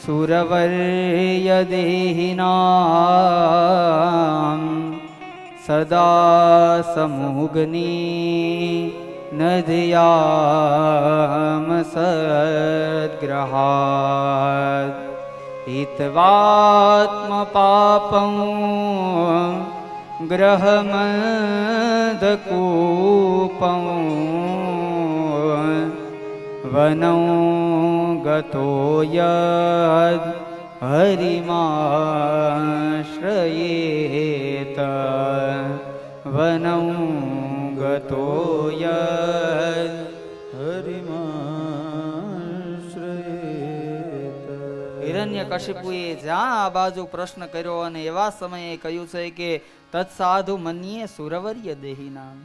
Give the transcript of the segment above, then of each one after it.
સુરવર્ય દેહિનામ સદા સમુગની નદયામ સદ્ગ્રહાદ હિત્વાત્મ પાપં ગ્રહમદકૂપં વનૌ ગતો યદ હરિમાશ્રયેત વનૌ ગતો યદ હરિમાશ્રયેત. હિરણ્યકશિપુએ જ્યાં આ બાજુ પ્રશ્ન કર્યો અને એવા સમયે કહ્યું છે કે તત્સાધુ મન્યે સુરવર્ય દેહિના.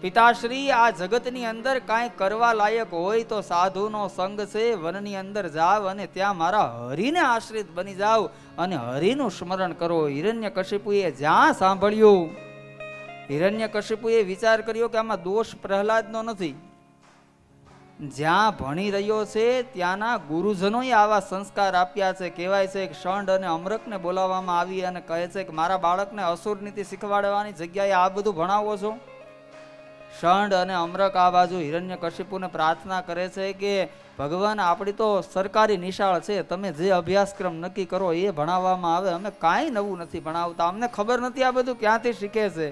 પિતાશ્રી, આ જગતની અંદર કાંઈ કરવા લાયક હોય તો સાધુનો સંગ છે. વનની અંદર જાવ અને ત્યાં મારા હરિને આશ્રિત બની જાવ અને હરિનું સ્મરણ કરો. હિરણ્યકશિપુએ જ્યાં સાંભળ્યું, હિરણ્યકશિપુએ વિચાર કર્યો કે આમાં દોષ પ્રહલાદનો નથી. જ્યાં ભણી રહ્યો છે ત્યાંના ગુરુજનોએ આવા સંસ્કાર આપ્યા છે. કહેવાય છે કે ષંડ અને અમરકને બોલાવવામાં આવી અને કહે છે કે મારા બાળકને અસુર નીતિ શીખવાડવાની જગ્યાએ આ બધું ભણાવો છો. ષંડ અને અમરક આ બાજુ હિરણ્યકશિપુને પ્રાર્થના કરે છે કે ભગવાન, આપણી તો સરકારી નિશાળ છે, તમે જે અભ્યાસક્રમ નક્કી કરો એ ભણાવવામાં આવે, અમે કાંઈ નવું નથી ભણાવતા, અમને ખબર નથી આ બધું ક્યાંથી શીખે છે.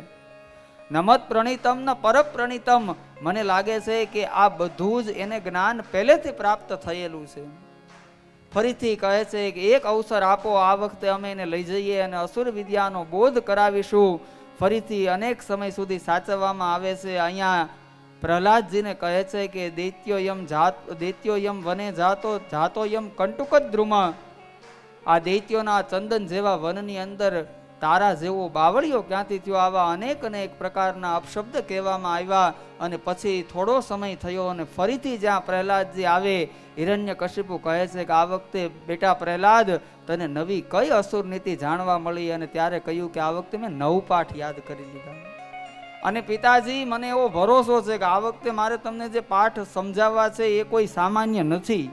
નમત પ્રણીતમ ન પર પ્રણીતમ. મને લાગે છે કે આ બધું જ એને જ્ઞાન પહેલેથી પ્રાપ્ત થયેલું છે. ફરીથી કહે છે કે એક અવસર આપો, આ વખતે અમે એને લઈ જઈએ અને અસુર વિદ્યાનો બોધ કરાવીશું. ફરીથી અનેક સમય સુધી સાચવવામાં આવે છે. અહીંયા પ્રહલાદજીને કહે છે કે દૈત્યોયમ વને જાતોયમ કંટુકત દ્રુમ. આ દૈત્યોના ચંદન જેવા વનની અંદર તારા જેવો બાવળિયો ક્યાંથી થયો? આવા અનેક પ્રકારના અપશબ્દ કહેવામાં આવ્યા. અને પછી થોડો સમય થયો અને ફરીથી જ્યાં પ્રહલાદજી આવે, હિરણ્યકશિપુ કહે છે કે આ વખતે બેટા પ્રહલાદ, તને નવી કઈ અસુર નીતિ જાણવા મળી? અને ત્યારે કહ્યું કે આ વખતે મેં 9 પાઠ યાદ કરી લીધા. અને પિતાજી, મને એવો ભરોસો છે કે આ વખતે મારે તમને જે પાઠ સમજાવવા છે એ કોઈ સામાન્ય નથી.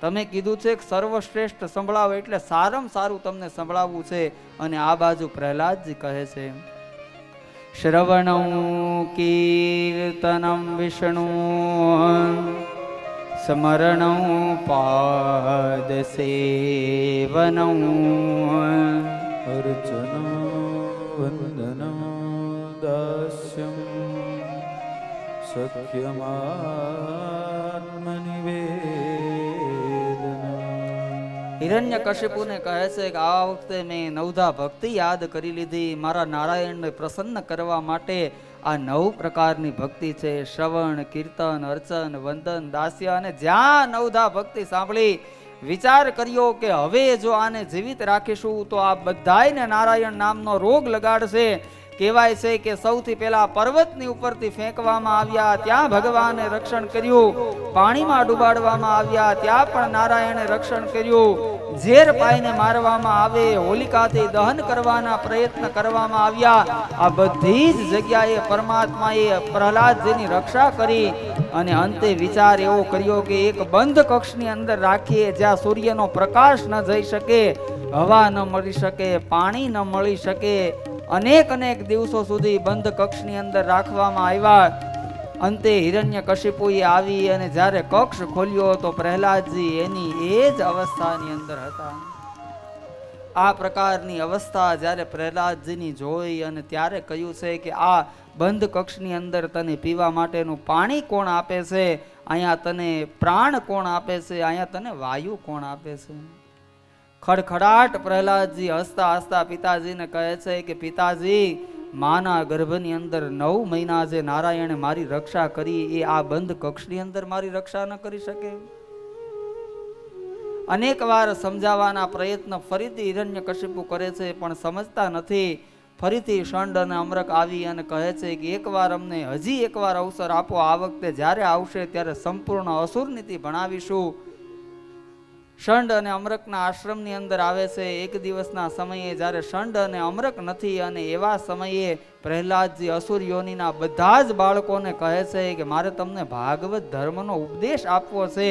તમે કીધું છે કે સર્વશ્રેષ્ઠ સંભળાવો, એટલે સારામાં સારું તમને સંભળાવવું છે. અને આ બાજુ પ્રહલાદજી કહે છે શ્રવણં કીર્તનં વિષ્ણુ સ્મરણં પાદ સેવનં અર્ચન વંદન દાસ્યમ સખ્યમાત્મનિવેદન. હિરણ્યકશિપુને કહે છે કે આ વખતે મેં 9ધા ભક્તિ યાદ કરી લીધી. મારા નારાયણને પ્રસન્ન કરવા માટે આ 9 પ્રકારની ભક્તિ છે. શ્રવણ, કીર્તન, અર્ચન, વંદન, દાસ્ય. અને જ્યાં 9ધા ભક્તિ સાંભળી વિચાર કર્યો કે હવે જો આને જીવિત રાખીશું તો આ બધાયને નારાયણ નામનો રોગ લગાડશે. કહેવાય છે કે સૌથી પહેલા પર્વતની ઉપરથી ફેંકવામાં આવ્યા, ત્યાં ભગવાને રક્ષણ કર્યું. પાણીમાં ડુબાડવામાં આવ્યા, ત્યાં પણ નારાયણે રક્ષણ કર્યું. ઝેર પાઈને મારવામાં આવે, હોલિકાથી દહન કરવાના પ્રયત્ન કરવામાં આવ્યા. આ બધી જ જગ્યાએ પરમાત્માએ પ્રહલાદજીની રક્ષા કરી. અને અંતે વિચાર એવો કર્યો કે એક બંધ કક્ષની અંદર રાખીએ, જ્યાં સૂર્યનો પ્રકાશ ન જઈ શકે, હવા ન મળી શકે, પાણી ન મળી શકે. અનેક દિવસો સુધી બંધ કક્ષની અંદર રાખવામાં આવ્યા. અંતે હિરણ્યકશિપુએ આવી અને જ્યારે કક્ષ ખોલ્યો તો પ્રહલાદજી એની એ જ અવસ્થાની અંદર હતા. આ પ્રકારની અવસ્થા જ્યારે પ્રહલાદજીની જોઈ અને ત્યારે કહ્યું છે કે આ બંધ કક્ષની અંદર તને પીવા માટેનું પાણી કોણ આપે છે? અહીંયા તને પ્રાણ કોણ આપે છે? અહીંયા તને વાયુ કોણ આપે છે? ખડખડાટ પ્રહલાદજી હસતા હસતા પિતાજીને કહે છે કે પિતાજી, માના ગર્ભની અંદર 9 મહિના જે નારાયણે મારી રક્ષા કરી એ આ બંધ કક્ષની અંદર મારી રક્ષા ન કરી શકે? અનેક વાર સમજાવવાના પ્રયત્ન ફરીથી હિરણ્યકશિપુ કરે છે, પણ સમજતા નથી. ફરીથી ષંડ અને અમરક આવી અને કહે છે કે એકવાર અમને હજી એકવાર અવસર આપો. આ વખતે જ્યારે આવશે ત્યારે સંપૂર્ણ અસુર નીતિ ભણાવીશું. ષંડ અને અમરકના આશ્રમની અંદર આવે છે. એક દિવસના સમયે જ્યારે ષંડ અને અમરક નથી અને એવા સમયે પ્રહલાદજી અસુર યોનિના બધા જ બાળકોને કહે છે કે મારે તમને ભાગવત ધર્મનો ઉપદેશ આપવો છે.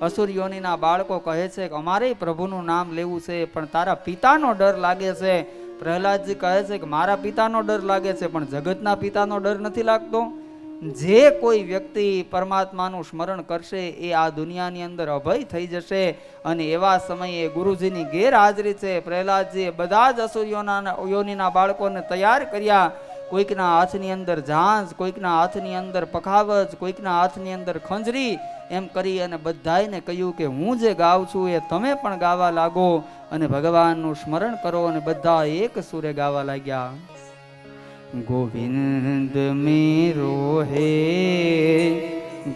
અસુર યોનિના બાળકો કહે છે કે અમારે પ્રભુનું નામ લેવું છે, પણ તારા પિતાનો ડર લાગે છે. પ્રહલાદજી કહે છે કે મારા પિતાનો ડર લાગે છે, પણ જગતના પિતાનો ડર નથી લાગતો. જે કોઈ વ્યક્તિ પરમાત્માનું સ્મરણ કરશે એ આ દુનિયાની અંદર અભય થઈ જશે. અને એવા સમયે ગુરુજીની ગેરહાજરી છે. પ્રહલાદજીએ બધા જ અસુર યોનિના બાળકોને તૈયાર કર્યા. કોઈકના હાથની અંદર ઝાંઝ, કોઈકના હાથની અંદર પખાવજ, કોઈકના હાથની અંદર ખંજરી, એમ કરી અને બધાને કહ્યું કે હું જે ગાઉં છું એ તમે પણ ગાવા લાગો અને ભગવાનનું સ્મરણ કરો. અને બધા એક સુરે ગાવા લાગ્યા. ગોવિંદ મેરો હે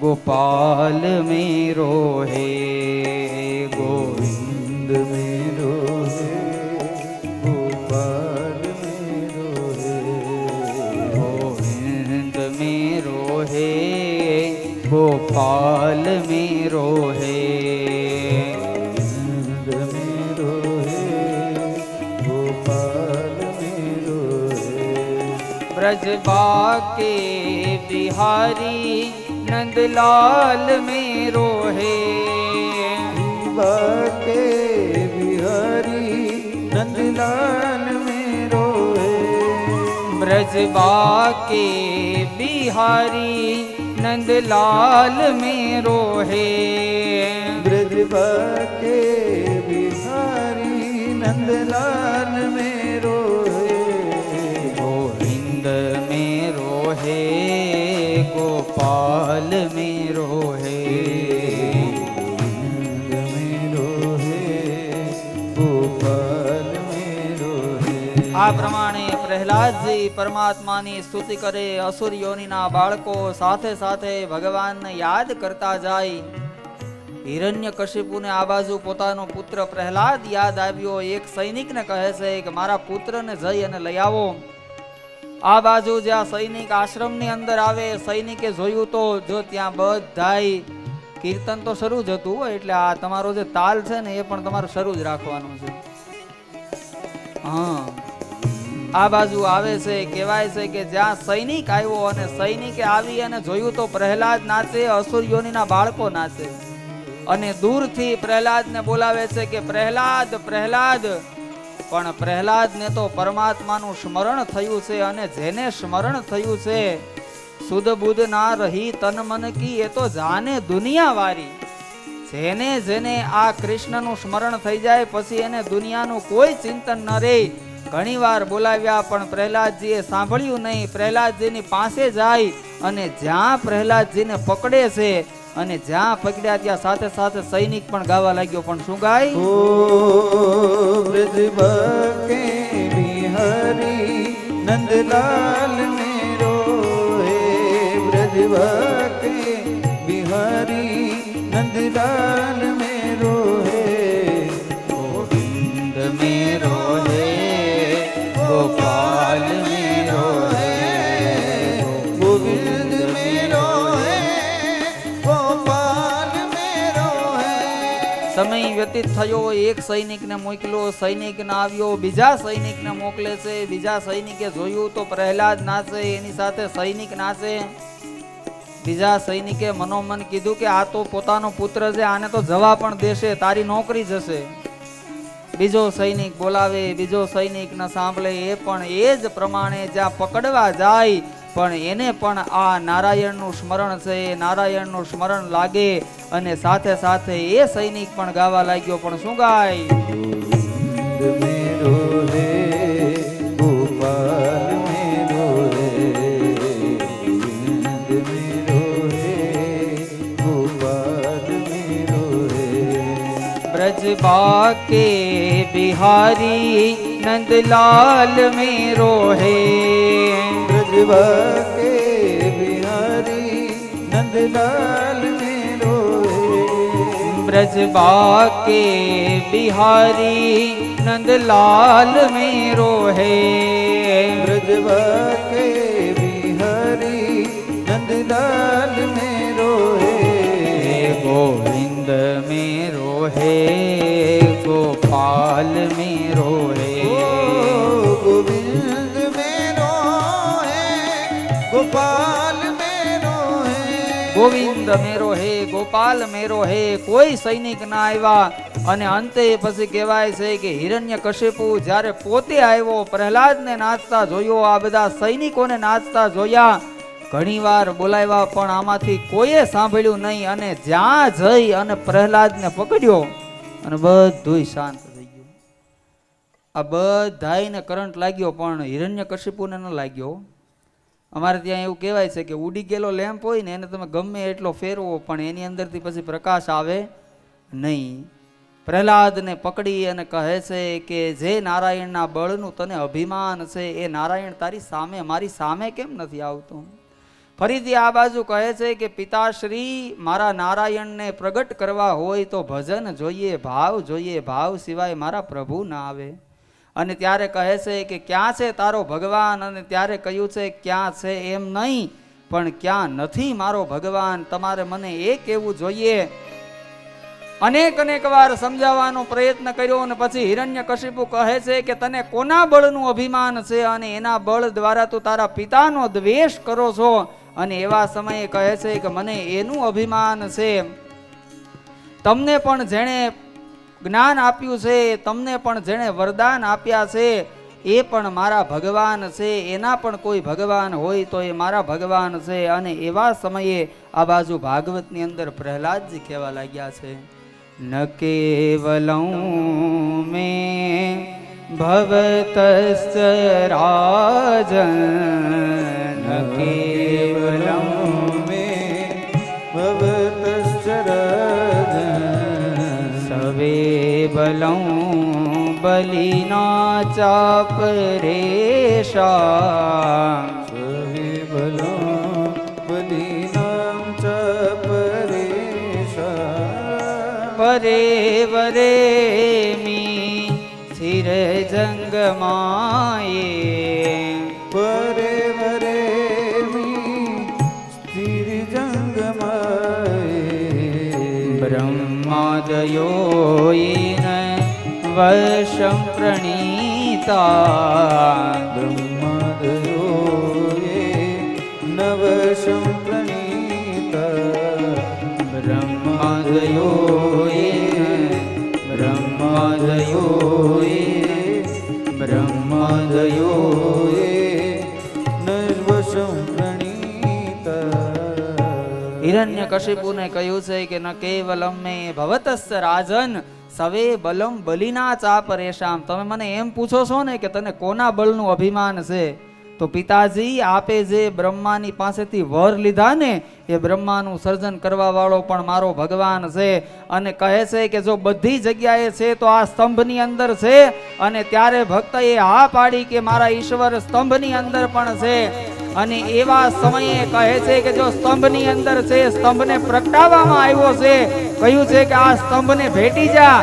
ગોપાલ મેરો હે, ગોવિંદ મેરો હે ગોપાલ મેરો હે, ગોવિંદ મેરો હે ગોપાલ મેરો હે, ગોવિંદ મેરો હે ગોપાલ મેરો હે. ब्रजबा के बिहारी नंदलाल मेरो है, बाके बिहारी नंदलाल मेरो है, ब्रजबा के बिहारी नंदलाल मेरो है, ब्रजबा के बिहारी नंदलाल मेरो है, गोविंद मेरो है गोपाल मेरो है, गोविंद मेरो है गोपाल मेरो है. આ પ્રમાણે પ્રહલાદજી પરમાત્માની સ્તુતિ કરે. અસુર યોનિના બાળકો સાથે સાથે ભગવાનને યાદ કરતા જાય. હિરણ્યકશિપુને આ બાજુ પોતાનો પુત્ર પ્રહલાદ યાદ આવ્યો. એક સૈનિકને કહે છે કે મારા પુત્રને જઈ અને લઈ આવો. આ બાજુ જ્યાં સૈનિક આશ્રમની અંદર આવે, સૈનિકે જોયું તો જો ત્યાં બધાય કીર્તન તો શરૂ જ હતું, એટલે આ તમારો જે તાલ છે ને એ પણ તમારે શરૂ જ રાખવાનો છે. હા, આ બાજુ આવે છે. કહેવાય છે કે જ્યાં સૈનિક આવ્યો અને સૈનિકે આવી અને જોયું તો પ્રહલાદ નાચે, અસુર યોનિના બાળકો નાચે. અને દૂરથી પ્રહલાદને બોલાવે છે કે પ્રહલાદ પ્રહલાદ. પણ પ્રહલાદને તો પરમાત્માનું સ્મરણ થયું છે. અને જેને સ્મરણ થયું છે સુધ બુધ ના રહી તન મન કી, એ તો જાને દુનિયા વારી. જેને જેને આ કૃષ્ણનું સ્મરણ થઈ જાય પછી એને દુનિયાનું કોઈ ચિંતન ન રહે. ઘણી વાર બોલાવ્યા પણ પ્રહલાદજીએ સાંભળ્યું નહીં. પ્રહલાદજીની પાસે જાય અને જ્યાં પ્રહલાદજીને પકડે છે અને જ્યાં પકડ્યા ત્યાં સાથે સાથે સૈનિક પણ ગાવા લાગ્યો. પણ શું ગાય? ओ ब्रजबा के बिहारी नंदलाल मेरो है, ब्रजबा के बिहारी नंदलाल मेरो है, गोविंद मेरो है गोपाल मेरो है, गोविंद मेरो है गोपाल मेरो है. સમય વ્યતીત થયો. એક સૈનિકને મોકલ્યો, સૈનિક ના આવ્યો. બીજા સૈનિકને મોકલે છે. બીજા સૈનિકે જોયું તો પ્રહલાદ નાચે, એની સાથે સૈનિક નાચે. બીજા સૈનિકે મનોમન કીધું કે આ તો પોતાનો પુત્ર છે, આને તો જવા પણ દેશે, તારી નોકરી જશે. બીજો સૈનિક બોલાવે, બીજો સૈનિક ન સાંભળે. એ પણ એ જ પ્રમાણે જ્યાં પકડવા જાય પણ એને પણ આ નારાયણનું સ્મરણ છે, નારાયણનું સ્મરણ લાગે. અને સાથે સાથે એ સૈનિક પણ ગાવા લાગ્યો. પણ શું ગાય? गोविंद मेरो है गोपाल मेरो है, गोविंद मेरो है गोपाल मेरो है, ब्रजबा के बिहारी नंदलाल मेरो है, ब्रजबा के बिहारी नंदलाल मेरो है, ब्रजबा के बिहारी नंदलाल मेरो है, ब्रजबा के बिहारी नंदलाल मेरो है, गोविंद मेरो है गोपाल मेरो है, गोविंद मेरो है गोपाल मेरो है, ગોવિંદ મેરો હે, ગોપાલ મેરો હે, કોઈ સૈનિક ના આવ્યા. અને અંતે પછી કહેવાય છે કે હિરણ્યકશિપુ જ્યારે પોતે આવ્યો, પ્રહલાદને નાચતા જોયો, આ બધા સૈનિકોને નાચતા જોયા, ઘણી વાર બોલાવ્યા પણ આમાંથી કોઈએ સાંભળ્યું નહીં. અને જ્યાં જઈ અને પ્રહલાદને પકડ્યો અને બધુંય શાંત થઈ ગયું. આ બધાયને કરંટ લાગ્યો પણ હિરણ્યકશિપુને ન લાગ્યો. અમારે ત્યાં એવું કહેવાય છે કે ઉડી ગયેલો લેમ્પ હોય ને એને તમે ગમે એટલો ફેરવો પણ એની અંદરથી પછી પ્રકાશ આવે નહીં. પ્રહલાદને પકડી અને કહે છે કે જે નારાયણના બળનું તને અભિમાન છે એ નારાયણ તારી સામે, મારી સામે કેમ નથી આવતું? ફરીથી આ બાજુ કહે છે કે પિતાશ્રી, મારા નારાયણને પ્રગટ કરવા હોય તો ભજન જોઈએ, ભાવ જોઈએ, ભાવ સિવાય મારા પ્રભુ ના આવે. અને ત્યારે કહે છે કે ક્યાં છે તારો ભગવાન? અને ત્યારે કહ્યું છે ક્યાં છે એમ નહીં પણ ક્યાં નથી મારો ભગવાન, તમારે મને એ કહેવું જોઈએ. અનેક વાર સમજાવવાનો પ્રયત્ન કર્યો અને પછી હિરણ્યકશિપુ કહે છે કે તને કોના બળનું અભિમાન છે અને એના બળ દ્વારા તું તારા પિતાનો દ્વેષ કરો છો? અને એવા સમયે કહે છે કે મને એનું અભિમાન છે, તમને પણ જેણે જ્ઞાન આપ્યું છે, તમને પણ જેણે વરદાન આપ્યા છે એ પણ મારા ભગવાન છે, એના પણ કોઈ ભગવાન હોય તો એ મારા ભગવાન છે. અને એવા સમયે આ બાજુ ભાગવતની અંદર પ્રહલાદજી કહેવા લાગ્યા છે, ન કેવલં મે ભવતસ્ય રાજન, ન કેવલં મે ભવતસ્ય રાજન, સવે બલં બલિના ચાપરેશા, સવે બલં બલિનાં ચાપરેશા, પરે વરે મી સ્થિર જંગમાયે, પરે વરે મી સ્થિર જંગમાયે, બ્રહ્માદયો વશં પ્રણીતા, બ્રહ્માદયો નવશં પ્રણીતા, બ્રહ્માદયો નવશં પ્રણીતા. હિરણ્યકશિપુને કહ્યું છે કે ન કેવલમ મે ભવતસ્ય રાજન સવે બલમ બલિના ચાપરેશામ. તમે મને એમ પૂછો છો ને કે તને કોના બળનું અભિમાન છે? તો પિતાજી, આપે જે બ્રહ્માની પાસેથી વર લીધા ને એ બ્રહ્માનું સર્જન કરવા વાળો પણ મારો ભગવાન છે. અને કહે છે કે જો બધી જગ્યાએ છે તો આ સ્તંભની અંદર છે. અને ત્યારે ભક્તએ હા પાડી કે મારા ઈશ્વર સ્તંભની અંદર પણ છે. અને એવા સમયે કહે છે કે જો સ્તંભની અંદર છે, સ્તંભને પ્રગટાવવામાં આવ્યો છે, કહ્યું છે કે આ સ્તંભને ભેટી જા.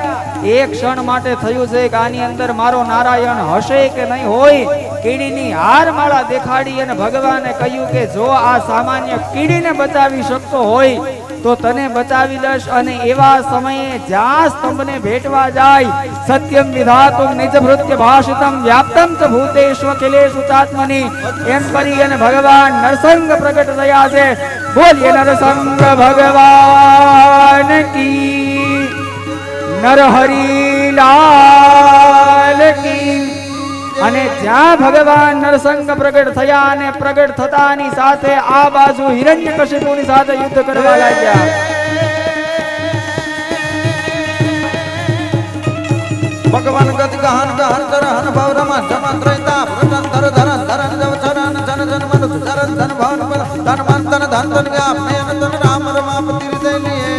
એક ક્ષણ માટે થયું છે કે આની અંદર મારો નારાયણ હશે કે નહીં હોય. કીડીની હારમાળા દેખાડી અને ભગવાને કહ્યું કે જો આ સામાન્ય કીડીને બચાવી શકતો હોય તો તને બચાવી લઈશ. અને એવા સમયે જ્યાં સ્તંભને ભેટવા જાય, સત્યમ વિધાતુમ નિજ ભૃત્ય ભાષિતમ વ્યાપ્તમ ચ ભૂતેષુ અખિલેષુ ચાત્મની એમ કરી અને ભગવાન નરસંગ પ્રગટ થયા છે. બોલીએ નરસંગ ભગવાન કી, નરહરિ લાલ કી. અને જ્યાં ભગવાન નરસંગ પ્રગટ થયા અને પ્રગટ થતાની સાથે આ બાજુ હિરણ્યકશિપુની સાથે યુદ્ધ કરવા લાગ્યા. ભગવાન ગતિ ગહન ગહન ધરહન ભવ રમા જમા ત્રૈતા પ્રતન ધર ધરન ધરન જવ ચરણ જન જન મન ધરન ધન ભવન પદ ધન મન ધન ધન ધન વ્યાપ નયન ધન રામ રમાપતિ હૃદય લીએ.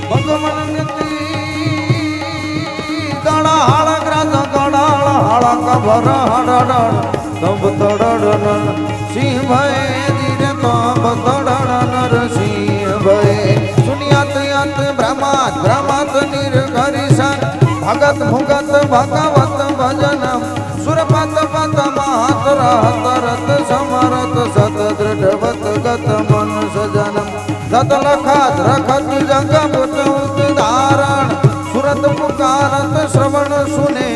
ભગવાન ગતિ ગળા હાળ ગ્રાસ ગળા હાળ કભર હડડ તબ તડડ સિંહ ભય ધીરે તબ તડડ નર સિંહ ભય સુનિયાત યાત બ્રહ્માત બ્રહ્માત નિર્ઘરિશન ભગત ભુગત ભગવત ભજનમ સુરપત પત માત રહત રત સમરત સત દૃઢવત ગત મન સજનમ સત લખત રખત જંગમુત ઉદ્ધારણ સુરત પુકારત શ્રવણ સુને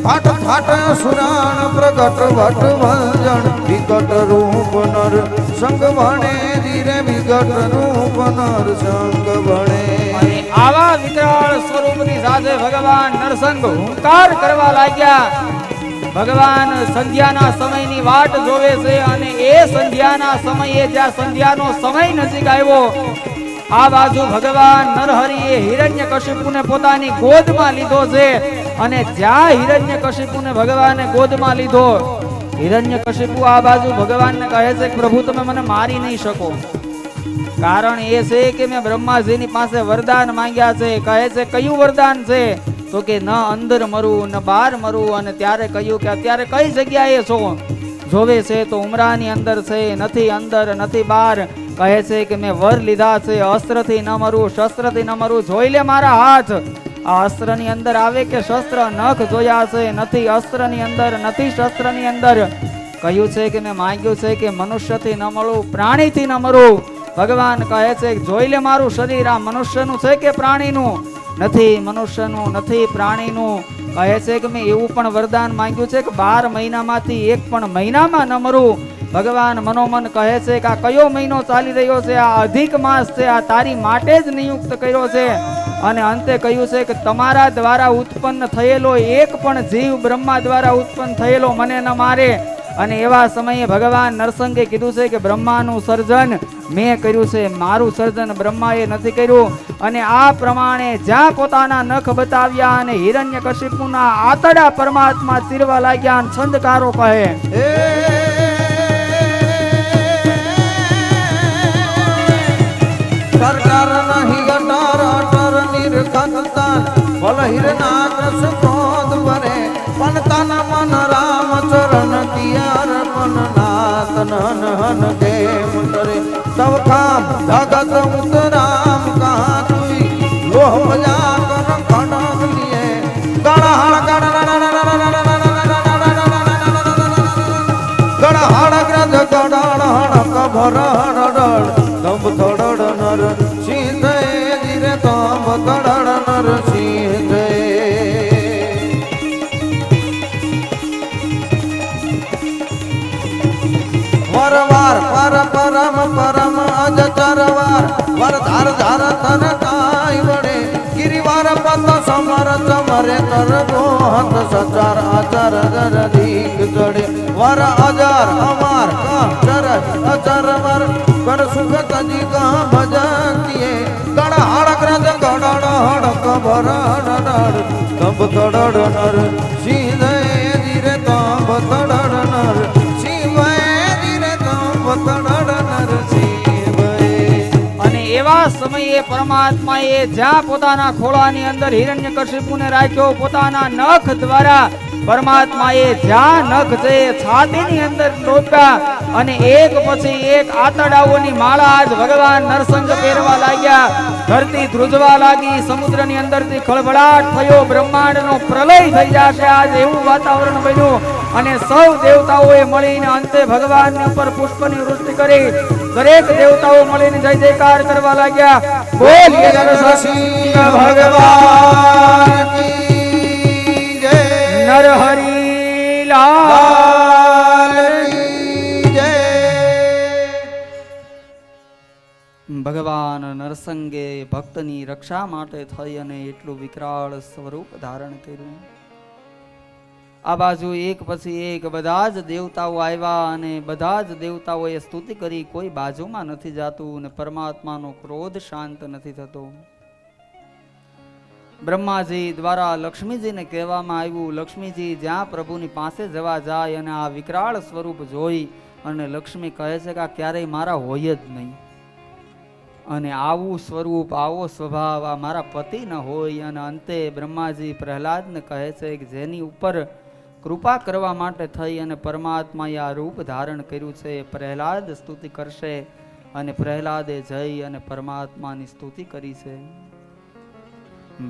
ફાટ ફાટ સુરાણ પ્રગટ વટ ભંજન વિકટ રૂપ નર સંગ ભણે ધીરે વિકટ રૂપ નર સંગ ભણે. અને આવા વિકરાળ સ્વરૂપની સાથે ભગવાન નરસંગ હુંકાર કરવા લાગ્યા. ભગવાન સંધ્યાના સમયની વાટ જોવે છે અને એ સંધ્યાના સમયે જ્યાં સંધ્યાનો સમય નજીક આવ્યો આ બાજુ ભગવાન નરહરિએ હિરણ્યકશિપુને પોતાની ગોદમાં લીધો છે. અને જ્યાં હિરણ્યકશિપુને ભગવાને ગોદમાં લીધો હિરણ્યકશિપુ આ બાજુ ભગવાનને કહે છે કે પ્રભુ તમે મને મારી નહીં શકો. કારણ એ છે કે મેં બ્રહ્માજીની પાસે વરદાન માંગ્યા છે. કહે છે કયું વરદાન છે? તો કે ન અંદર મરું ન બહાર મરું. અને ત્યારે કહ્યું કે અત્યારે કઈ જગ્યાએ છો? જોવે છે તો ઉમરાની અંદર છે, નથી અંદર નથી બહાર. કહે છે કે મેં વર લીધા છે, અસ્ત્રથી ન મરું શસ્ત્રથી ન મરું. જોઈ લે મારા હાથ, આ અસ્ત્રની અંદર આવે કે શસ્ત્ર? નખ જોયા છે, નથી અસ્ત્રની અંદર નથી શસ્ત્રની અંદર. કહ્યું છે કે મેં માંગ્યું છે કે મનુષ્યથી ન મળું પ્રાણીથી ન મરું. ભગવાન કહે છે જોઈ લે મારું શરીર, આ મનુષ્યનું છે કે પ્રાણીનું? નથી મનુષ્યનું નથી પ્રાણીનું. કહે છે કે મેં એવું પણ વરદાન માંગ્યું છે કે 12 મહિનામાંથી એક પણ મહિનામાં ન મરું. ભગવાન મનોમન કહે છે કે આ કયો મહિનો ચાલી રહ્યો છે? આ અધિક માસ છે, આ તારી માટે જ નિયુક્ત કર્યો છે. અને અંતે કહ્યું છે કે તમારા દ્વારા ઉત્પન્ન થયેલો એક પણ જીવ બ્રહ્મા દ્વારા ઉત્પન્ન થયેલો મને ન મારે. અને એવા સમયે ભગવાન નરસંગે કીધું છે કે બ્રહ્માનું સર્જન મેં કર્યું છે, મારું સર્જન બ્રહ્માએ નથી કર્યું. અને આ પ્રમાણે જ્યાં પોતાના નખ બતાવ્યા અને હિરણ્યકશિપુના આતડા પરમાત્મા ચીરવા લાગ્યા. અને છંદકારો કહે સરકાર નહીં અટાર અટાર નિર્ખંતાન ભલ હિરનાગ્રસ ક્રોધ ભરે પણ તન મન રામ ચરણ કિયાર મન નાથ નન હન કેમ કરે તવ કામ જગત ઉતરામ કહા તુઈ લોહ બજા કર ખડક લીએ ગણહણ ગણહણ ગ્રજ ગણહણ કભર હડળ તંબ તડડ નર સિંહ ધીરે તંબ તડડ નર સિંહ વરવાર પર પરમ પરમ અજ ચરવાર વર ધાર ધાર તર કાય વડે ગિરિવાર પત સમર ચમરે તર ગોહત સચાર આચર જર દીક ચડે વર અજર અમાર કા ચર અચર વર કર સુખ તજી કા ભજકીએ ગણ હડક રજ ગડડ હડક ભર નડ તંબ તડડ નર સિંહ ધીરે તંબ તડડ નર અને એવા સમયે પરમાત્માએ જ્યાં પોતાના ખોળાની અંદર હિરણ્યકશિપુને રાખ્યો પોતાના નખ દ્વારા પરમાત્માએ જ્યાં નખ છે છાતીની અંદર ટોપ્યા અને એક પછી એક આતડાઓની માળા આજ ભગવાન નરસંગ પહેરવા લાગ્યા. ધરતી ધ્રુજવા લાગી, સમુદ્રની અંદરથી ખળભળાટ થયો, બ્રહ્માંડનો પ્રલય થઈ જશે આજ એવું વાતાવરણ બન્યું. અને સૌ દેવતાઓએ મળીને અંતે ભગવાનની ઉપર પુષ્પની વૃષ્ટિ કરી. દરેક દેવતાઓ મળીને જય જયકાર કરવા લાગ્યા. બોલીએ નરસિંહ ભગવાન કી જય, નરહરિ લાલ કી જય. ભગવાન નરસંગે ભક્તની રક્ષા માટે થઈ અને એટલું વિકરાળ સ્વરૂપ ધારણ કર્યું. આ બાજુ એક પછી એક બધા જ દેવતાઓ આવ્યા અને બધા જ દેવતાઓએ સ્તુતિ કરી. કોઈ બાજુમાં નથી જાતું અને પરમાત્માનો ક્રોધ શાંત નથી થતો. બ્રહ્માજી દ્વારા લક્ષ્મીજીને કહેવામાં આવ્યું લક્ષ્મીજી જ્યાં પ્રભુની પાસે જવા જાય અને આ વિકરાળ સ્વરૂપ જોઈ અને લક્ષ્મી કહે છે કે આ ક્યારેય મારા હોય જ નહીં. અને આવું સ્વરૂપ આવો સ્વભાવ આ મારા પતિ ન હોય. અને અંતે બ્રહ્માજી પ્રહલાદને કહે છે કે જેની ઉપર કૃપા કરવા માટે થઈ અને પરમાત્માએ આ રૂપ ધારણ કર્યું છે પ્રહલાદ સ્તુતિ કરશે. અને પ્રહલાદે જઈ અને પરમાત્માની સ્તુતિ કરી છે.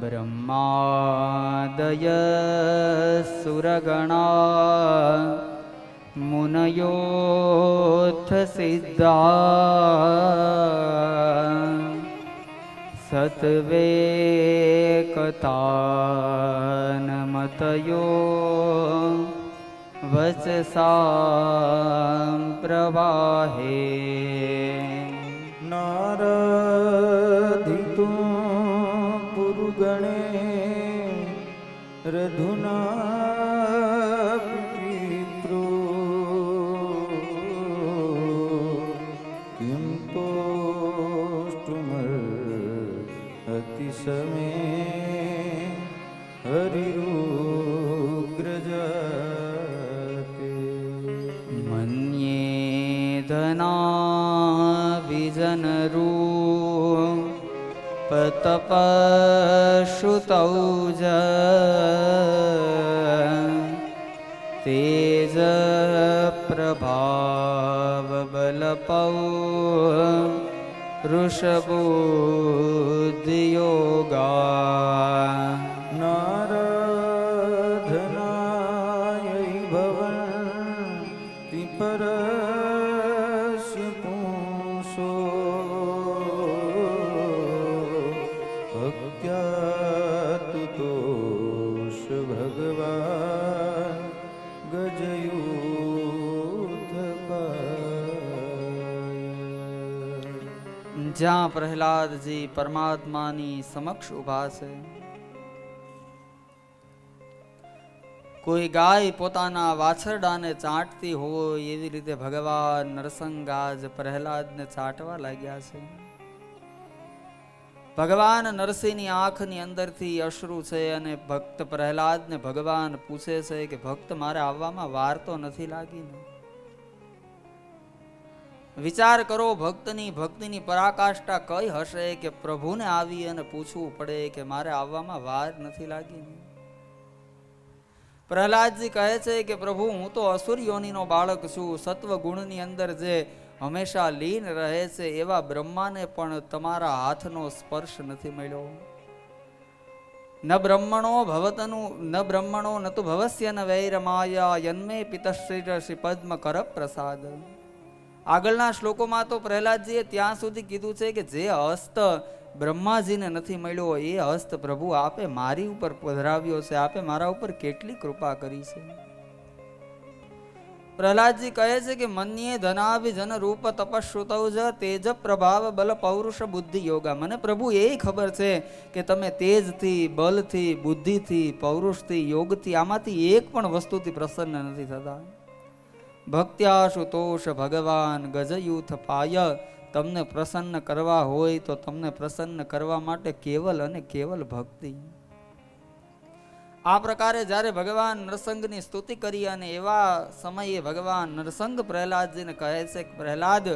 બ્રહ્માદય સુરગણા મુનયોથ સિદ્ધા સત્વે કતાન મતયો વચસાં પ્રવાહે નારધિતુ પુરુગણે રધુના પિતૃ કિમ પોષ્ટુમર અતિસમે હરિરુગ્રજતે મન્યે ધના વિજનરૂ પતપશુતૌજ તેજ પ્રભાવ બલપૌ ઋષભુદ્ધિયોગા નારધનાય ભવન્તિ પરસ્ય પુંસો ભક્ત્યાતુતોષ ભગવાન ગજયુથકાય. જ્યાં પ્રહલાદજી પરમાત્માની સમક્ષ ઊભા છે, કોઈ ગાય પોતાના વાછરડાને ચાટતી હોય એવી રીતે ભગવાન નરસિંહ આજ પ્રહલાદને ચાટવા લાગ્યા છે. ભગવાન નરસિંહની આંખની અંદરથી અશ્રુ છે અને ભક્ત પ્રહલાદને ભગવાન પૂછે છે કે ભક્ત મારે આવવામાં વાર તો નથી લાગી ને? વિચાર કરો, ભક્તિની પરાકાષ્ઠા કઈ હશે કે પ્રભુને આવી અને પૂછવું પડે કે મારે આવવામાં વાર નથી લાગી ને? પ્રહલાદજી કહે છે કે પ્રભુ, હું તો અસુર યોનિનો બાળક છું. સત્વ ગુણની અંદર જે હંમેશા લીન રહે છે એવા બ્રહ્માને પણ તમારા હાથનો સ્પર્શ નથી મળ્યો. ન બ્રહ્મણો ન તો ભવસ્ય ન વૈરમાયા યન્મે પિતશ્રી શ્રી પદ્મ કર પ્રસાદ. આગળના શ્લોકોમાં તો પ્રહલાદજીએ ત્યાં સુધી કીધું છે કે જે હસ્ત બ્રહ્માજીને નથી મળ્યો એ હસ્ત પ્રભુ આપે મારી ઉપર પધરાવ્યો છે, આપે મારા ઉપર કેટલી કૃપા કરી છે. પ્રહલાદજી કહે છે કે મન્યે ધનાભિજન રૂપ તપશ્રુતૌજ તેજ પ્રભાવ બલ પૌરુષ બુદ્ધિ યોગા. મને પ્રભુ એ ખબર છે કે તમે તેજથી, બલથી, બુદ્ધિથી, પૌરુષથી, યોગથી આમાંથી એક પણ વસ્તુથી પ્રસન્ન નથી થતા. ભક્ત્યાશુતોષ ભગવાન ગજયુથ પાય. તમને પ્રસન્ન કરવા હોય તો તમને પ્રસન્ન કરવા માટે કેવલ અને કેવલ ભક્તિ. આ પ્રકારે જ્યારે ભગવાન નરસિંહની સ્તુતિ કરી અને એવા સમયે ભગવાન નરસિંહ પ્રહલાદજીને કહે છે કે પ્રહલાદ,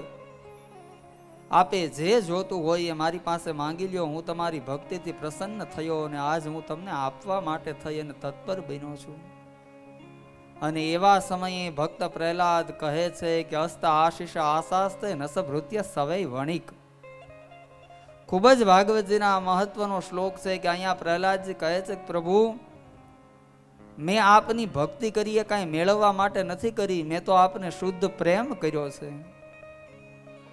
આપે જે જોતું હોય એ મારી પાસે માંગી લ્યો. હું તમારી ભક્તિથી પ્રસન્ન થયો અને આજ હું તમને આપવા માટે થઈ અને તત્પર બન્યો છું. અને એવા સમયે ભક્ત પ્રહલાદ કહે છે કે હસ્ત આશીષ આશાસ્તે નસભૃત્ય સવૈ વણિક. ખૂબ જ ભાગવતજીના મહત્વનો શ્લોક છે કે અહીંયા પ્રહલાદજી કહે છે કે પ્રભુ, મેં આપની ભક્તિ કરી એ કાંઈ મેળવવા માટે નથી કરી, મેં તો આપને શુદ્ધ પ્રેમ કર્યો છે.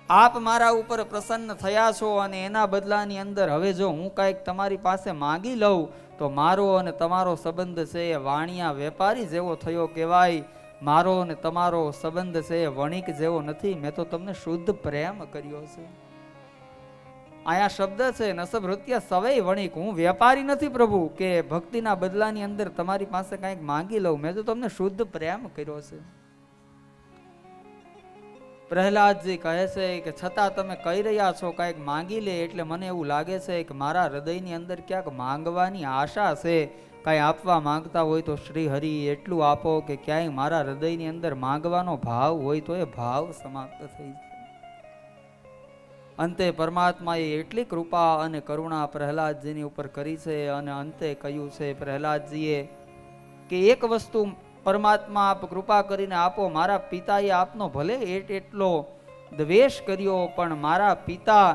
આપ મારા ઉપર પ્રસન્ન થયા છો અને એના બદલાની અંદર હવે જો હું કાંઈક તમારી પાસે માંગી લઉં તો મારો અને તમારો સંબંધ છે એ વાણિયા વેપારી જેવો થયો કહેવાય. મારો અને તમારો સંબંધ છે એ વણિક જેવો નથી. મેં તો તમને શુદ્ધ પ્રેમ કર્યો છે. આયા શબ્દ છે નસભૃત્ય સવૈ વણિક. હું વેપારી નથી પ્રભુ કે ભક્તિના બદલાની અંદર તમારી પાસે કંઈક માંગી લઉં. મેં તો તમને શુદ્ધ પ્રેમ કર્યો છે. પ્રહલાદજી કહે છે કે છતાં તમે કહી રહ્યા છો કંઈક માંગી લે, એટલે મને એવું લાગે છે કે મારા હૃદયની અંદર ક્યાંક માંગવાની આશા છે. કાંઈ આપવા માંગતા હોય તો શ્રી હરિ એટલું આપો કે ક્યાંય મારા હૃદયની અંદર માંગવાનો ભાવ હોય તો એ ભાવ સમાપ્ત થઈ જાય. અંતે પરમાત્માએ એટલી કૃપા અને કરુણા પ્રહલાદજીની ઉપર કરી છે અને અંતે કહ્યું છે પ્રહલાદજીએ કે એક વસ્તુ પરમાત્મા આપ કૃપા કરીને આપો. મારા પિતાએ આપનો ભલે એટલો દ્વેષ કર્યો પણ મારા પિતા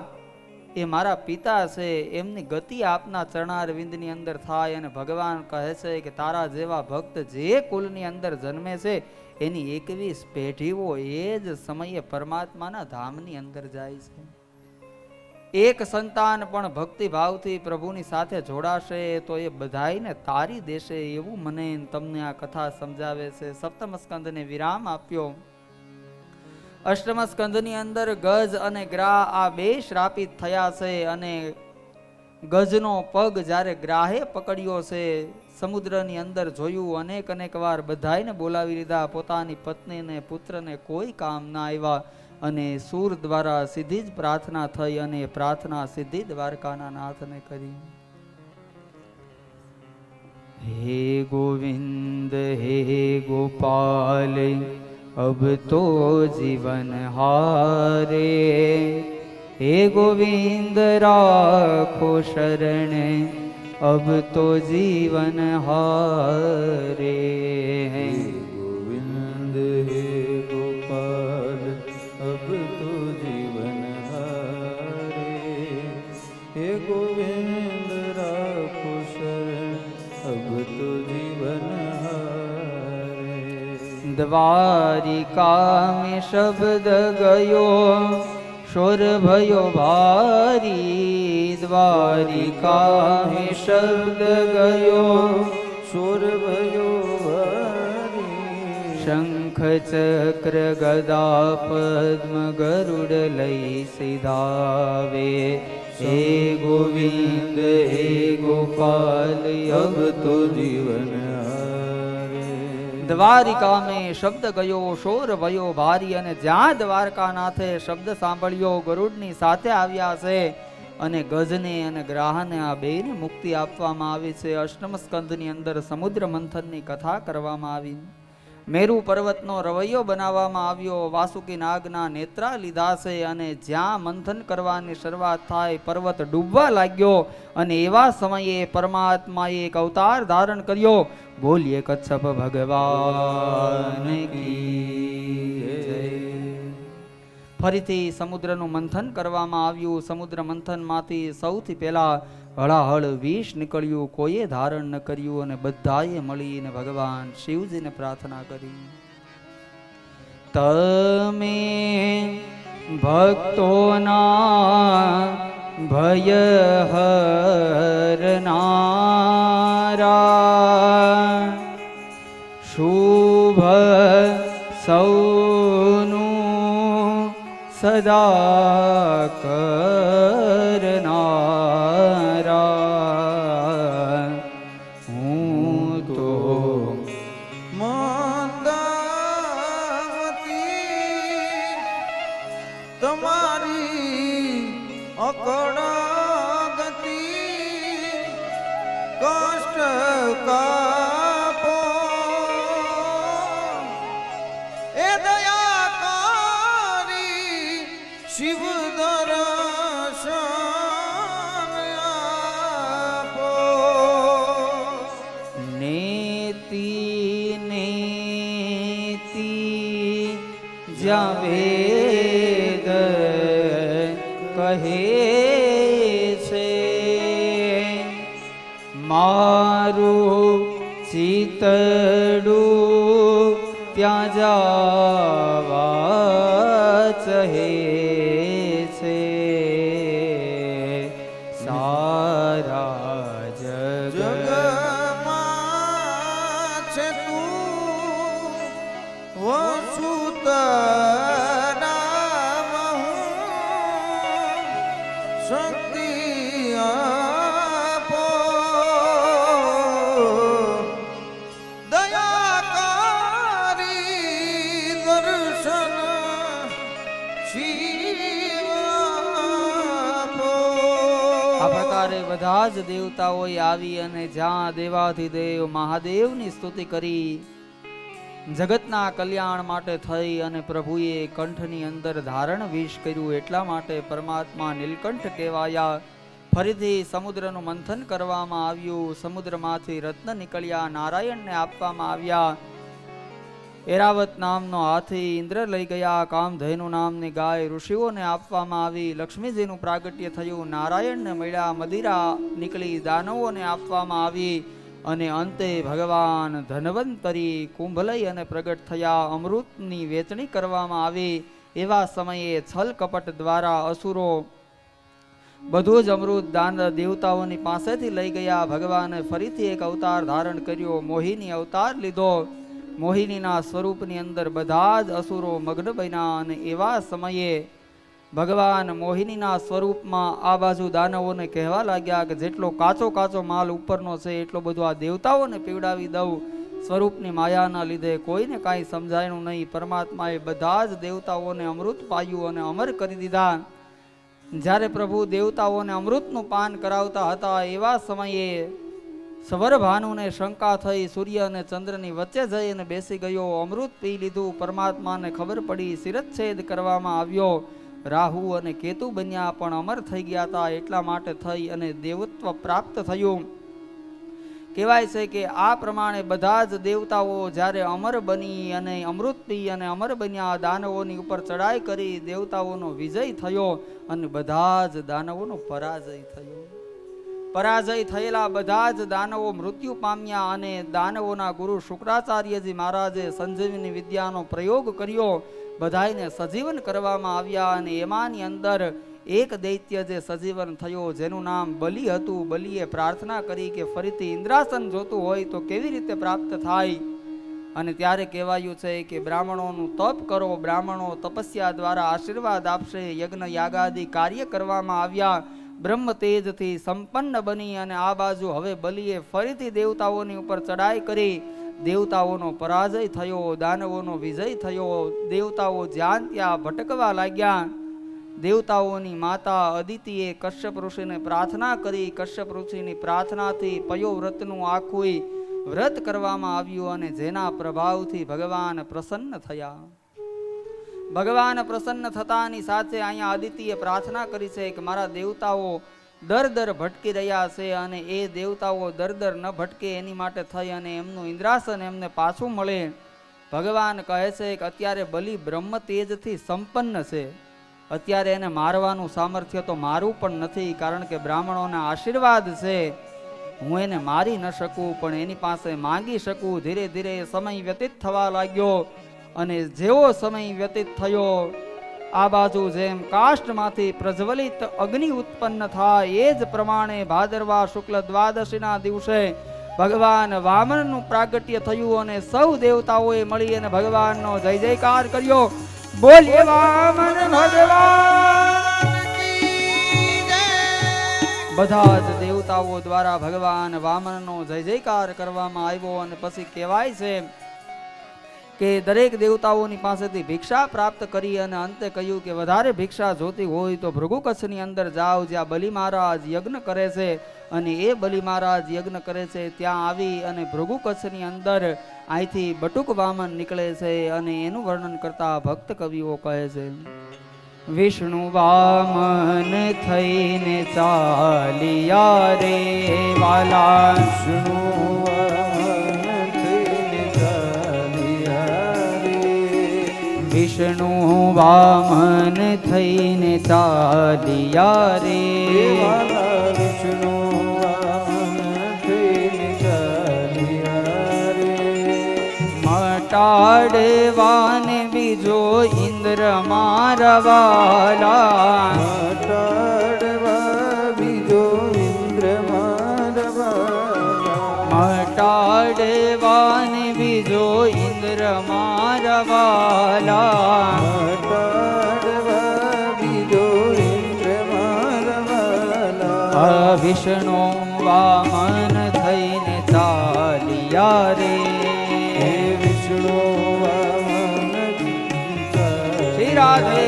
એ મારા પિતા છે, એમની ગતિ આપના ચરણારવિંદની અંદર થાય. અને ભગવાન કહે છે કે તારા જેવા ભક્ત જે કુલની અંદર જન્મે છે એની 21 પેઢીઓ એ જ સમયે પરમાત્માના ધામની અંદર જાય છે. એક સંતાન પણ ભક્તિ ભાવથી પ્રભુની સાથે જોડાશે તો એ બધાયને તારી દેશે, એવું મને તમને આ કથા સમજાવે છે. સપ્તમ સ્કંદને વિરામ આપ્યો. અષ્ટમ સ્કંદની અંદર ગજ અને ગ્રાહ આ બે શ્રાપિત થયા છે અને ગજનો પગ જ્યારે ગ્રાહે પકડ્યો છે, સમુદ્રની અંદર જોયું, અનેક વાર બધાયને બોલાવી લીધા, પોતાની પત્નીને પુત્રને કોઈ કામ ના આવ્યા અને સૂર દ્વારા સીધી જ પ્રાર્થના થઈ અને પ્રાર્થના સીધી દ્વારકાના નાથને કરી. હે ગોવિંદ હે ગોપાલ अब तो जीवन हारे, हे गोविंद राखो शरण अब तो जीवन हारे. गोविंद हे गोपाल अब तो जीवन हारे, हे गोविंद राखो शरण अब तो जीवन हारे. द्वारिका में शब्द गयो शोर भयो भारी, द्वारिका में शब्द गयो शोर भयो भारी. शंख चक्र गदा पद्म गरुड़ लई सिधावे, हे गोविंद हे गोपाल अब तो जीवन દ્વારિકા મેં શબ્દ ગયો શોર ભયો ભારી. અને જ્યાં દ્વારકાનાથે શબ્દ સાંભળ્યો, ગરુડની સાથે આવ્યા છે અને ગજને અને ગ્રાહને આ બેને મુક્તિ આપવામાં આવી છે. અષ્ટમ સ્કંદની અંદર સમુદ્ર મંથનની કથા કરવામાં આવી. મેરુ પર્વતનો રવૈયો બનાવવામાં આવ્યો, વાસુકી નાગના નેત્રા લીધા છે અને જ્યાં મંથન કરવાની શરૂઆત થાય પર્વત ડૂબવા લાગ્યો અને એવા સમયે પરમાત્માએ એક અવતાર ધારણ કર્યો. બોલીએ કચ્છપ ભગવાન કી જય. ફરીથી સમુદ્રનું મંથન કરવામાં આવ્યું. સમુદ્ર મંથનમાંથી સૌથી પહેલા હળાહળ વિષ નીકળ્યું, કોઈએ ધારણ ન કર્યું અને બધાએ મળીને ભગવાન શિવજીને પ્રાર્થના કરી. તમે ભક્તોના ભય હરનારા, શુભ સૌનું સદા કરનારા, હું તો મંદાવતી તમારી અકળા ગતિ, કષ્ટ કાપો એ દયાકારી શિવ દર્શન આપો. નેતિ નેતિ જ્યાં વેદ કહે છે, મારું ચિતડું ત્યાં જાવા ચહે છે. સારા જગમાં છે તું વસુતરામ, શક્તિ આપો દયાકારી દર્શન શિવ આપો. આ પ્રકારે બધા જ દેવતાઓએ આવી અને જ્યાં દેવાધિદેવ મહાદેવની સ્તુતિ કરી, જગતના કલ્યાણ માટે થઈ અને પ્રભુએ કંઠની અંદર ધારણ વિષ કર્યું, એટલા માટે પરમાત્મા નીલકંઠ કહેવાયા. ફરીથી સમુદ્રનું મંથન કરવામાં આવ્યું. સમુદ્રમાંથી રત્ન નીકળ્યા, નારાયણને આપવામાં આવ્યા. એરાવત નામનો હાથી ઇન્દ્ર લઈ ગયા. કામધેનુ નામની ગાય ઋષિઓને આપવામાં આવી. લક્ષ્મીજીનું પ્રાગટ્ય થયું, નારાયણને મળ્યા. મદિરા નીકળી, દાનવોને આપવામાં આવી અને અંતે ભગવાન ધન્વંતરી કુંભ લઈ અને પ્રગટ થયા. અમૃતની વેચણી કરવામાં આવી. એવા સમયે છલ કપટ દ્વારા અસુરો બધું જ અમૃત દાન દેવતાઓની પાસેથી લઈ ગયા. ભગવાને ફરીથી એક અવતાર ધારણ કર્યો, મોહિની અવતાર લીધો. મોહિનીના સ્વરૂપની અંદર બધા જ અસુરો મગ્ન બન્યા અને એવા સમયે ભગવાન મોહિનીના સ્વરૂપમાં આ બાજુ દાનવોને કહેવા લાગ્યા કે જેટલો કાચો કાચો માલ ઉપરનો છે એટલો બધો આ દેવતાઓને પીવડાવી દઉં. સ્વરૂપની માયાના લીધે કોઈને કાંઈ સમજાયું નહીં. પરમાત્માએ બધા જ દેવતાઓને અમૃત પાયું અને અમર કરી દીધા. જ્યારે પ્રભુ દેવતાઓને અમૃતનું પાન કરાવતા હતા એવા સમયે સવરભાનુને શંકા થઈ. સૂર્ય અને ચંદ્રની વચ્ચે જઈને બેસી ગયો, અમૃત પી લીધું. પરમાત્માને ખબર પડી, શિરચ્છેદ કરવામાં આવ્યો. રાહુ અને કેતુ બન્યા પણ અમર થઈ ગયા હતા. એટલા માટે થઈ અને દેવત્વ પ્રાપ્ત થયું. કહેવાય છે કે આ પ્રમાણે બધા જ દેવતાઓ જ્યારે અમર બની અને અમૃત પી અને અમર બન્યા, દાનવોની ઉપર ચડાઈ કરી, દેવતાઓનો વિજય થયો અને બધા જ દાનવોનો પરાજય થયો. પરાજય થયેલા બધા જ દાનવો મૃત્યુ પામ્યા અને દાનવોના ગુરુ શુક્રાચાર્યજી મહારાજે સંજીવની વિદ્યાનો પ્રયોગ કર્યો. બધાને સજીવન કરવામાં આવ્યા અને એમાંની અંદર એક દૈત્ય જે સજીવન થયો જેનું નામ બલિ હતું. બલિએ પ્રાર્થના કરી કે ફરીથી ઇન્દ્રાસન જોતું હોય તો કેવી રીતે પ્રાપ્ત થાય. અને ત્યારે કહેવાયું છે કે બ્રાહ્મણોનું તપ કરો, બ્રાહ્મણો તપસ્યા દ્વારા આશીર્વાદ આપશે. યજ્ઞ યાગાદિ કાર્ય કરવામાં આવ્યા. બ્રહ્મ તેજથી સંપન્ન બની અને આ બાજુ હવે બલિએ ફરીથી દેવતાઓની ઉપર ચડાઈ કરી. દેવતાઓનો પરાજય થયો, દાનવોનો વિજય થયો. દેવતાઓ જ્યાં ત્યાં ભટકવા લાગ્યા. દેવતાઓની માતા અદિતિએ કશ્યપ ઋષિને પ્રાર્થના કરી. કશ્યપ ઋષિની પ્રાર્થનાથી પયોવ્રતનું આખું વ્રત કરવામાં આવ્યું અને જેના પ્રભાવથી ભગવાન પ્રસન્ન થયા. ભગવાન પ્રસન્ન થતાની સાથે અહીંયા અદિતિએ પ્રાર્થના કરી છે કે મારા દેવતાઓ દર દર ભટકી રહ્યા છે અને એ દેવતાઓ દર દર ન ભટકે એની માટે થઈ અને એમનું ઇન્દ્રાસન એમને પાછું મળે. ભગવાન કહે છે કે અત્યારે બલિ બ્રહ્મ તેજથી સંપન્ન છે. અત્યારે એને મારવાનું સામર્થ્ય તો મારું પણ નથી, કારણ કે બ્રાહ્મણોના આશીર્વાદ છે. હું એને મારી ન શકું પણ એની પાસે માંગી શકું. ધીરે ધીરે સમય વ્યતીત થવા લાગ્યો અને જેવો સમય વ્યતીત થયો આ બાજુ જેમ કાષ્ટમાંથી પ્રજ્વલિત અગ્નિ ઉત્પન્ન થાય એ જ પ્રમાણે ભાદરવા શુક્લ દ્વાદશીના દિવસે ભગવાન વામનનું પ્રાગટ્ય થયું અને સૌ દેવતાઓએ મળી અને ભગવાનનો જય જયકાર કર્યો. બોલીએ વામન ભગવાન. બધા જ દેવતાઓ દ્વારા ભગવાન વામનનો જય જયકાર કરવામાં આવ્યો અને પછી કહેવાય છે કે દરેક દેવતાઓની પાસેથી ભિક્ષા પ્રાપ્ત કરી અને અંતે કહ્યું કે વધારે ભિક્ષા જોતી હોય તો ભૃગુ કચ્છની અંદર જાઓ, જ્યાં બલિ મહારાજ યજ્ઞ કરે છે અને એ બલિ મહારાજ યજ્ઞ કરે છે ત્યાં આવી અને ભૃગુ કચ્છની અંદર અહીંથી બટુક વામન નીકળે છે અને એનું વર્ણન કરતા ભક્ત કવિઓ કહે છે વિષ્ણુ વામન થઈને ચાલિયા રે વાલા. વિષ્ણુ વામન થઈને ચાલિયા રે. વિષ્ણુ વામન થઈને ચાલિયા રે. મટાડવાને બીજો ઇન્દ્ર મારવાલા. મટાડવા બીજો ઇન્દ્ર મારવાલા. મટાડવાને બીજો ઇન્દ્ર મારવાલા. મટાડવા બીજો ઇન્દ્ર મારવાલા. વિષ્ણુ વામન થઈને ચાલિયા રે. વિષ્ણુ વામન શ્રી રાધે.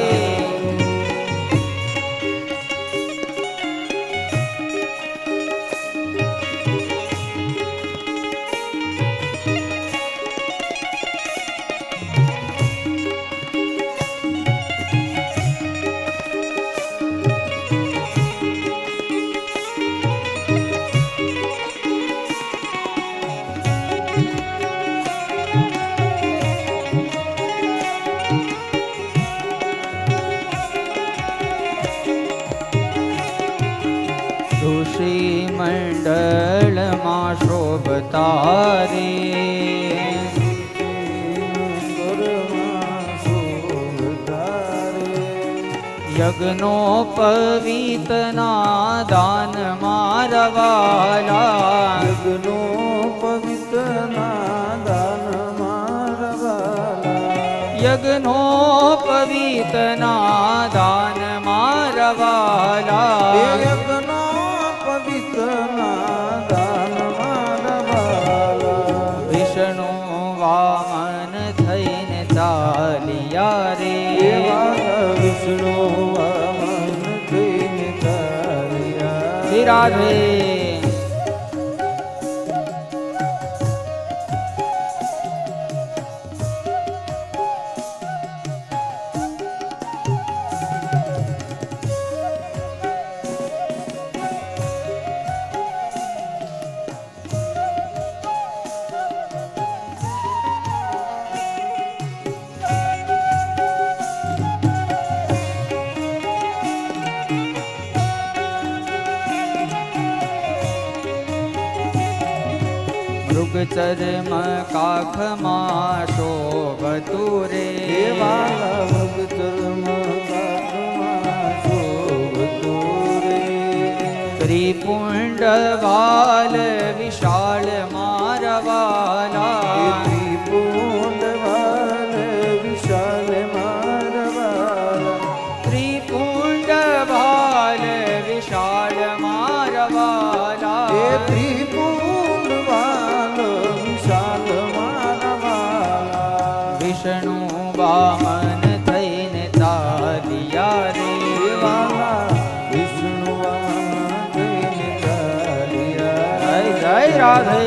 ઋષિ મંડળમાં શોભતા રે. યજ્ઞો પવિતના દાન મારવાલા યજ્ઞો પવિત્રના દાન મારવાલા યજ્ઞો પવિતના દાન મારવાલા યજ્ઞો પવિત્રના દાન મારવાલા વિષ્ણુ વામન થઈને ચાલ્યા રે વિષ્ણુ વામન થઈને ચાલ્યા શ્રી રાધે મૃગચર્મ કાખમાં શોભતું રે દેવાલા મૃગચર્મ કાખમાં શોભતું રે ત્રિપુંડ વાલ વિશાળ મારવાલા ત્રિપુંડ વાલ વિશાળ મારવાલા ત્રિપુંડ વાલ વિશાળ મારવાલા એ ત્રિપુંડ વાલ વિશાળ મારવાલા વિષ્ણુ વામન થઈને ચાલ્યા રે દેવાલા વિષ્ણુ વામન થઈને ચાલ્યા જય જય રાધે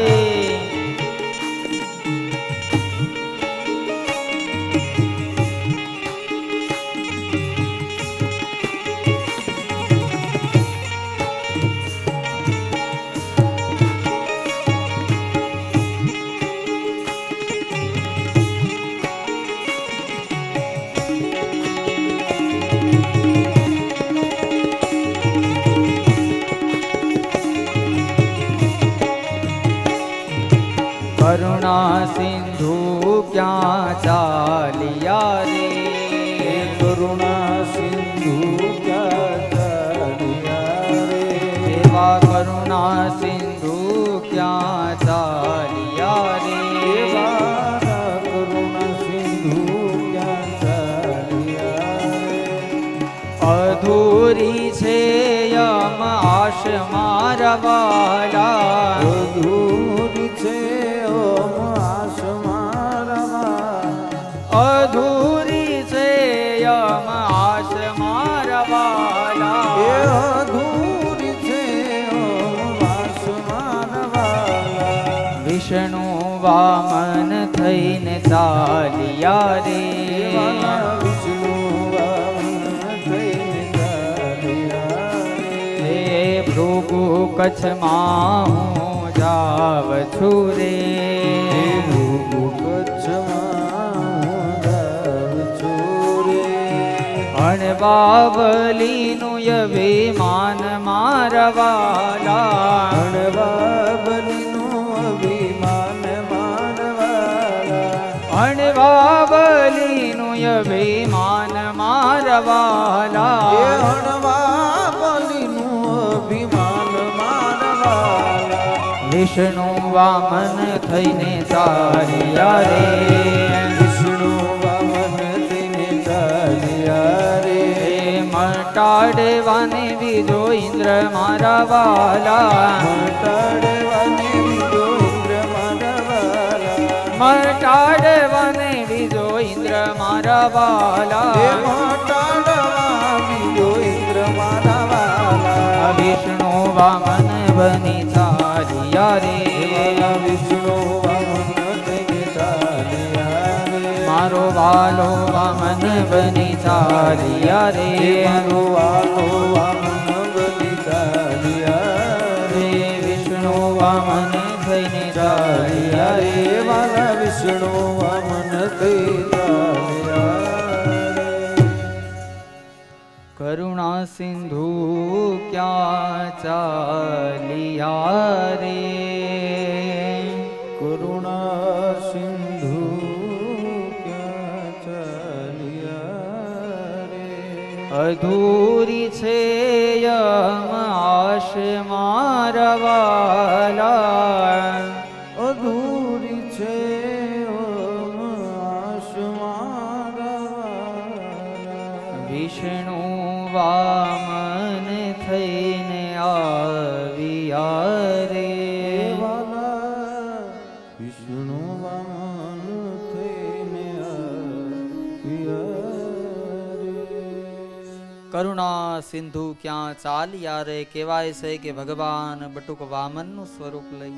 કરુણા સિંધુ ક્યાં ચાલ્યા રે કરુણા સિંધુ ક્યાં ચાલ્યા રે એવા કરુણા સિંધુ ક્યાં ચાલ્યા રે દેવાલા કરુણા સિંધુ ક્યાં ચાલ્યા રે અધૂરી છે યમ આશ મારવાલા અધૂરી છે ઓમ આશ મારવા અધૂરી છે યમ આશ એ મારવાલા અધૂરી છે ઓમ આશ મારવાલા વિષ્ણુ વામન થઈને ચાલ્યા રે દેવાલા વિષ્ણુ વામન થઈને ચાલ્યા રે હે ભૃગુ કચ્છમાં હું જાવ છું રે અણબાબલીનું અભિમાન મારવાલા અણબાબલીનું અભિમાન મારવાલા વિષ્ણુ વામન થઈને ચાલ્યા રે વિષ્ણુ વામન થઈને ચાલ્યા રે મટાડવાને બીજો ઇન્દ્ર મારા વાલા મટાડવાને બીજો ઇન્દ્ર મારા વાલા મટાડવાને બીજો ઇન્દ્ર મારા વાલા એ મટાડવા બીજો ઇન્દ્ર મારા વાલા વિષ્ણુ વામન બની ચાલ્યા રે વિષ્ણુ વામન થઈને ચાલ્યા રે મારો વાલો વામન બની ચાલ્યા રે મારો વાલો વામન બની ચાલ્યા રે વિષ્ણુ વામન થઈને ચાલ્યા રે મારા વિષ્ણુ વામન થઈ ચાલ્યા રે કરુણા સિંધુ ક્યાં ચાલ્યા રે કરુણા સિંધુ ક્યાં ચાલ્યા રે અધૂરી છે યમ આશ મારા વાલા, અધૂરી છે આશ મારા, વિષ્ણુ વામન થઈને આવ્યા રે, વિષ્ણુ વામન થઈને આવ્યા રે. કરુણા સિંધુ ક્યાં ચાલ્યા રે. કહેવાય છે કે ભગવાન બટુક વામનનું સ્વરૂપ લઈ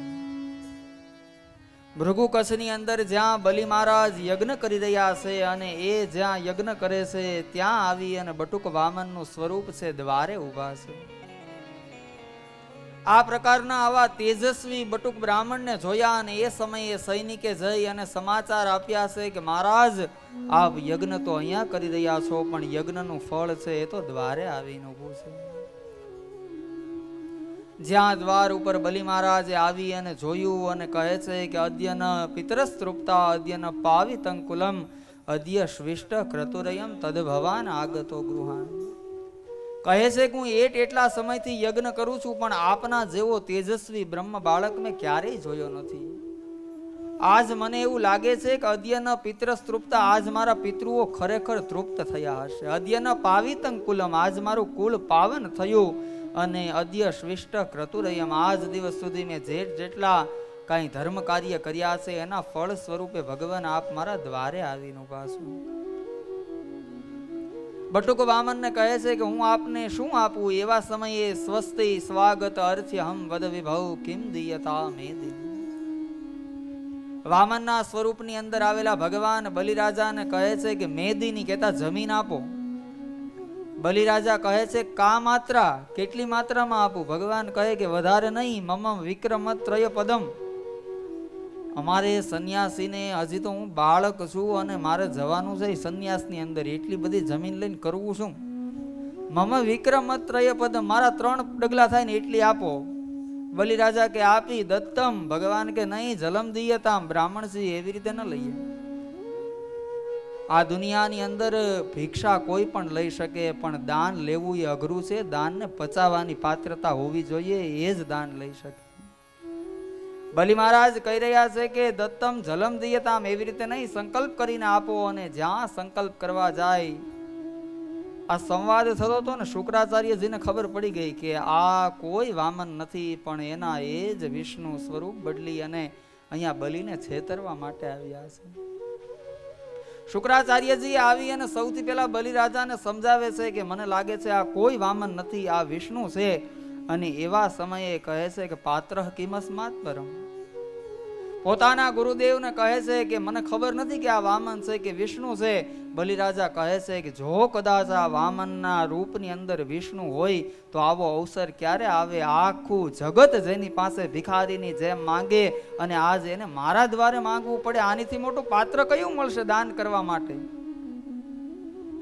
ભૃગુ કચ્છની અંદર જ્યાં બલિ મહારાજ યજ્ઞ કરી રહ્યા છે અને એ જ્યાં યજ્ઞ કરે છે ત્યાં આવી અને બટુક વામનનું સ્વરૂપ છે દ્વારે ઊભા છે. આ પ્રકારના આવા તેજસ્વી બટુક બ્રાહ્મણને જોયા અને એ સમયે સૈનિકે જઈ અને સમાચાર આપ્યા છે કે મહારાજ આપ યજ્ઞ તો અહીંયા કરી રહ્યા છો પણ યજ્ઞનું ફળ છે એ તો દ્વારે આવીને ઊભું છે. જ્યાં દ્વાર ઉપર બલિ મહારાજે આવી અને જોયું અને કહે છે કે અદ્યન પિતરસ્તૃપ્તા અદ્યન પાવિતંકુલમ અદ્ય શ્વિષ્ટ ક્રતુરયમ તદ ભવાન આગતો ગૃહાન. કહે છે કે હું એટલા સમયથી યજ્ઞ કરું છું પણ આપના જેવો તેજસ્વી બ્રહ્મ બાળક મેં ક્યારેય જોયો નથી. આજ મને એવું લાગે છે કે અદ્યન પિતરસ્તૃપ્તા આજ મારા પિતૃઓ ખરેખર તૃપ્ત થયા હશે. અદ્યન પાવિતંકુલમ આજ મારું કુલ પાવન થયું અને અદ્ય શ્વિષ્ટ ક્રતુરયમ આજ દિવસ સુધી મેં જેટલા કાંઈ ધર્મ કાર્ય કર્યા છે એના ફળ સ્વરૂપે ભગવાન આપ મારા દ્વારે આવીને ઊભા છો. બટુક વામનને કહે છે કે હું આપને શું આપું. એવા સમયે સ્વસ્તિ સ્વાગત અર્થ્ય હમ વદ વિભવ કિમ દિયતા મેદિ. વામનના સ્વરૂપની અંદર આવેલા ભગવાન બલિરાજાને કહે છે કે મેદીની કહેતા જમીન આપો. બલિરાજા કહે છે કા માત્રા, કેટલી માત્રામાં આપું. ભગવાન કહે કે વધારે નહીં, મમ વિક્રમત્રય પદમ. અમારે સંન્યાસીને હજી તો હું બાળક છું અને મારે જવાનું છે સંન્યાસની અંદર, એટલી બધી જમીન લઈને કરવું છું. મમ વિક્રમત્રય પદમ, મારા 3 ડગલા થાય ને એટલી આપો. બલિરાજા કે આપી દત્તમ. ભગવાન કે નહીં, જલમ દિયતામ. બ્રાહ્મણ છે એવી રીતે ન લઈએ. આ દુનિયાની અંદર ભિક્ષા કોઈ પણ લઈ શકે પણ દાન લેવું એ અઘરું છે. દાનને પચાવવાની પાત્રતા હોવી જોઈએ, એ જ દાન લઈ શકે. બલિ મહારાજ કહી રહ્યા છે કે દત્તમ જલમ દિયતામ, એવી રીતે નહીં, સંકલ્પ કરીને આપો. અને જ્યાં સંકલ્પ કરવા જાય, આ સંવાદ થતો હતો ને, શુક્રાચાર્યજીને ખબર પડી ગઈ કે આ કોઈ વામન નથી પણ એના એ જ વિષ્ણુ સ્વરૂપ બદલી અને અહીંયા બલિને છેતરવા માટે આવ્યા છે. શુક્રાચાર્યજી આવી અને સૌથી પહેલા બલિરાજાને સમજાવે છે કે મને લાગે છે આ કોઈ વામન નથી, આ વિષ્ણુ છે. અને એવા સમયે કહે છે કે પાત્ર કિમસ્માત પરમ. પોતાના ગુરુદેવને કહે છે કે મને ખબર નથી કે આ વામન છે કે વિષ્ણુ છે. બલિરાજા કહે છે કે જો કદાચ આ વામનના રૂપની અંદર વિષ્ણુ હોય તો આવો અવસર ક્યારે આવે. આખું જગત જેની પાસે ભિખારીની જેમ માંગે અને આજ એને મારા દ્વારે માંગવું પડે, આનીથી મોટું પાત્ર કયું મળશે દાન કરવા માટે.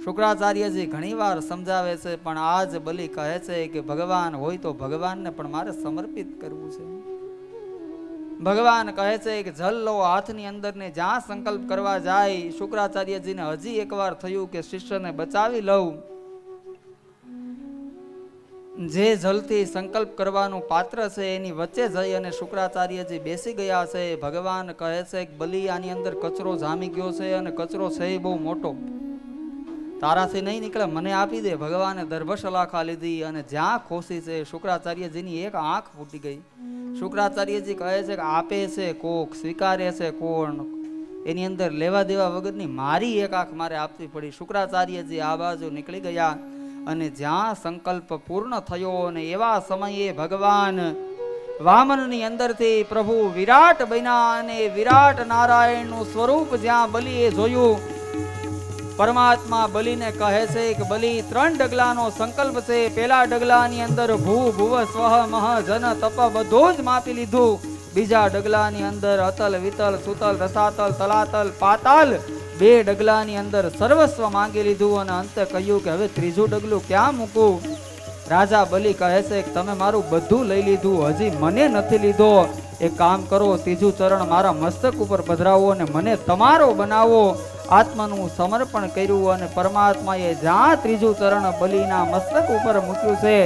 શુક્રાચાર્યજી ઘણી વાર સમજાવે છે પણ આજ બલિ કહે છે કે ભગવાન હોય તો ભગવાનને પણ મારે સમર્પિત કરવું છે. ભગવાન કહે છે કે જલ લો હાથની અંદર ને જ્યાં સંકલ્પ કરવા જાય. શુક્રાચાર્યજીને હજી એકવાર થયું કે શિષ્યને બચાવી લઉં. જે જલથી સંકલ્પ કરવાનું પાત્ર છે એની વચ્ચે જઈ અને શુક્રાચાર્યજી બેસી ગયા છે. ભગવાન કહે છે કે બલિ આની અંદર કચરો જામી ગયો છે અને કચરો છે એ બહુ મોટો, તારાથી નહીં નીકળે, મને આપી દે. ભગવાને દર્ભશલાખા લીધી અને જ્યાં ખોસી છે શુક્રાચાર્યજીની એક આંખ ફૂટી ગઈ. શુક્રાચાર્યજી કહે છે કે આપે છે કોક, સ્વીકારે છે કોણ, એની અંદર લેવા દેવા વગરની મારી એક આંખ મારે આપવી પડી. શુક્રાચાર્યજી આ બાજુ નીકળી ગયા અને જ્યાં સંકલ્પ પૂર્ણ થયો અને એવા સમયે ભગવાન વામનની અંદરથી પ્રભુ વિરાટ બન્યા અને વિરાટ નારાયણનું સ્વરૂપ જ્યાં બલિએ જોયું. પરમાત્મા બલિને કહે છે કે બલિ 3 ડગલાનો સંકલ્પ છે. પેલા ડગલાની અંદર ભૂ ભુવ સ્વહ મહ જન તપ બધું જ માપી લીધું. બીજા ડગલાની અંદર અતલ વિતલ સુતલ રસાતલ તલાતલ પાતાલ 2 ડગલાની અંદર સર્વસ્વ માંગી લીધું અને અંતે કહ્યું કે હવે 3જું ડગલું ક્યાં મૂકું. રાજા બલિ કહે છે કે તમે મારું બધું લઈ લીધું, હજી મને નથી લીધો. એક કામ કરો, 3જું ચરણ મારા મસ્તક ઉપર પધરાવો અને મને તમારો બનાવો આત્માનું સમર્પણ કર્યું અને પરમાત્માએ જ્યાં ત્રીજું ચરણ બલિના મસ્તક ઉપર મૂક્યું છે,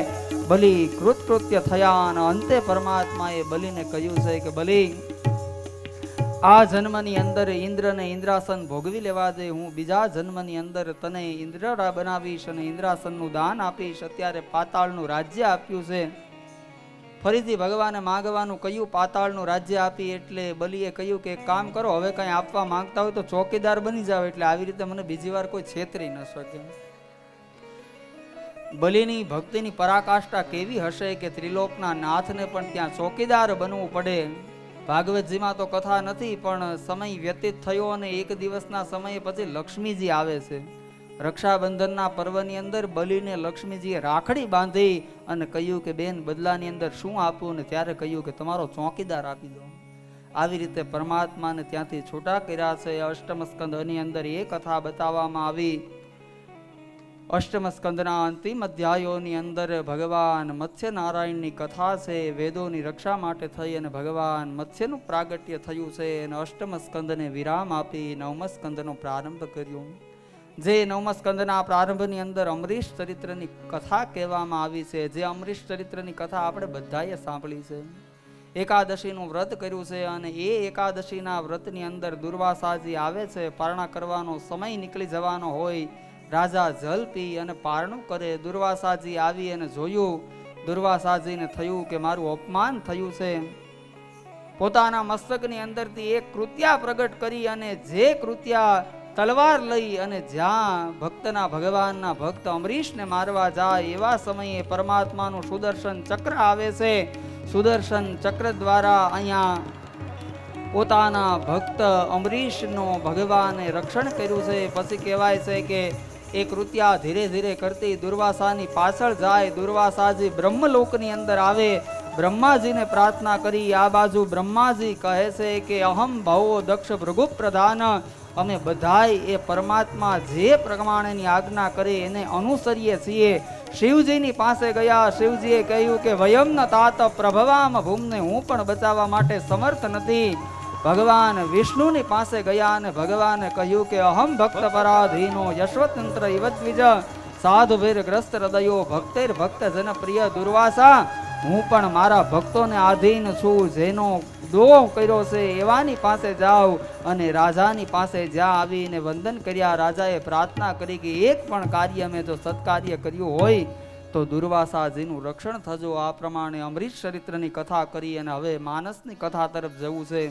બલિ કૃતકૃત્ય થયા અને અંતે પરમાત્માએ બલિને કહ્યું છે કે બલિ, આ જન્મની અંદર ઇન્દ્રને ઇન્દ્રાસન ભોગવી લેવા દે, હું બીજા જન્મની અંદર તને ઇન્દ્રડા બનાવીશ અને ઇન્દ્રાસનનું દાન આપીશ. અત્યારે પાતાળનું રાજ્ય આપ્યું છે. ફરીથી ભગવાને માગવાનું કહ્યું, પાતાળનું રાજ્ય આપી. એટલે બલિએ કહ્યું કે એક કામ કરો, હવે કંઈ આપવા માંગતા હોય તો ચોકીદાર બની જાવ, એટલે આવી રીતે મને બીજી વાર કોઈ છેતરી ન શકે. બલિની ભક્તિની પરાકાષ્ઠા કેવી હશે કે ત્રિલોકના નાથને પણ ત્યાં ચોકીદાર બનવું પડે. ભાગવતજીમાં તો કથા નથી, પણ સમય વ્યતીત થયો અને એક દિવસના સમય પછી લક્ષ્મીજી આવે છે. રક્ષાબંધનના પર્વની અંદર બલિને લક્ષ્મીજીએ રાખડી બાંધી અને કહ્યું કે બેન, બદલાની અંદર શું આપવું, ને ત્યારે કહ્યું કે તમારો ચોકીદાર આપી દો. આવી રીતે પરમાત્માને ત્યાંથી છૂટા કર્યા છે. અષ્ટમ સ્કંદની અંદર એ કથા બતાવવામાં આવી. અષ્ટમ સ્કંદના અંતિમ અધ્યાયોની અંદર ભગવાન મત્સ્ય નારાયણની કથા છે. વેદોની રક્ષા માટે થઈ અને ભગવાન મત્સ્યનું પ્રાગટ્ય થયું છે અને અષ્ટમ સ્કંદને વિરામ આપી નવમ સ્કંદનો પ્રારંભ કર્યો. જે નવમ સ્કંદના પ્રારંભની અંદર અમરીશ ચરિત્રની કથા કહેવામાં આવી છે. જે અમરીશ ચરિત્રની કથા આપણે બધાએ સાંભળી છે. એકાદશીનું વ્રત કર્યું છે અને એ એકાદશીના વ્રતની અંદર દુર્વાસાજી આવે છે. પારણા કરવાનો સમય નીકળી જવાનો હોય, રાજા જલ પી અને પારણું કરે. દુર્વાસાજી આવી અને જોયું. દુર્વાસાજીને થયું કે મારું અપમાન થયું છે. પોતાના મસ્તકની અંદરથી એક કૃત્યા પ્રગટ કરી અને જે કૃત્યા તલવાર લઈ અને જ્યાં ભક્તના ભગવાનના ભક્ત અમરીશને મારવા જાય એવા સમયે પરમાત્માનું સુદર્શન ચક્ર આવે છે. સુદર્શન ચક્ર દ્વારા અહીંયા પોતાના ભક્ત અમરીશનો ભગવાને રક્ષણ કર્યું છે. પછી કહેવાય છે કે એ કૃત્યા ધીરે ધીરે કરતી દુર્વાસાની પાછળ જાય. દુર્વાસાજી બ્રહ્મલોકની અંદર આવે. બ્રહ્માજીને પ્રાર્થના કરી. આ બાજુ બ્રહ્માજી કહે છે કે અહમ ભવો દક્ષ ભૃગુ પ્રધાન, અમે બધાય એ પરમાત્મા જે પ્રમાણેની આજ્ઞા કરે એને અનુસરીએ છીએ. શિવજીની પાસે ગયા. શિવજીએ કહ્યું કે વયમ ન તાત પ્રભવામ ભૂમને, હું પણ બચાવવા માટે સમર્થ નથી. ભગવાન વિષ્ણુની પાસે ગયા અને ભગવાને કહ્યું કે અહમ ભક્ત પરાધીનો યશવતંત્ર ઇવદ્વિજ સાધુભીર ગ્રસ્ત હૃદયો ભક્તેર ભક્ત જન પ્રિય દુર્વાસા, હું પણ મારા ભક્તોને આધીન છું. જેનો દ્રોહ કર્યો છે એવાની પાસે જાઓ. અને રાજાની પાસે જ્યાં આવીને વંદન કર્યા. રાજાએ પ્રાર્થના કરી કે એક પણ કાર્ય મેં જો સત્કાર્ય કર્યું હોય તો દુર્વાસાજીનું રક્ષણ થજો. આ પ્રમાણે અમરીશ ચરિત્રની કથા કરી અને હવે માનસની કથા તરફ જવું છે.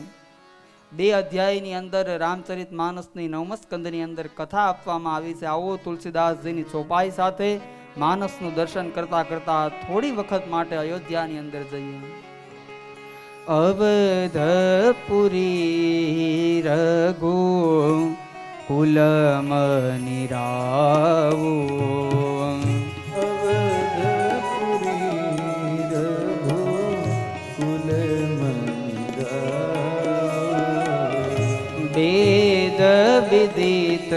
2 અધ્યાયની અંદર રામચરિત માનસની નવમ સ્કંદની અંદર કથા આપવામાં આવી છે. આવો તુલસીદાસજીની ચોપાઈ સાથે માનસનું દર્શન કરતા કરતા થોડી વખત માટે અયોધ્યાની અંદર જઈએ. અવધપુરી રઘુ કુલમ નિરાવું, અવધપુરી રઘુ કુલમ નિરાવું, વેદ વિદિત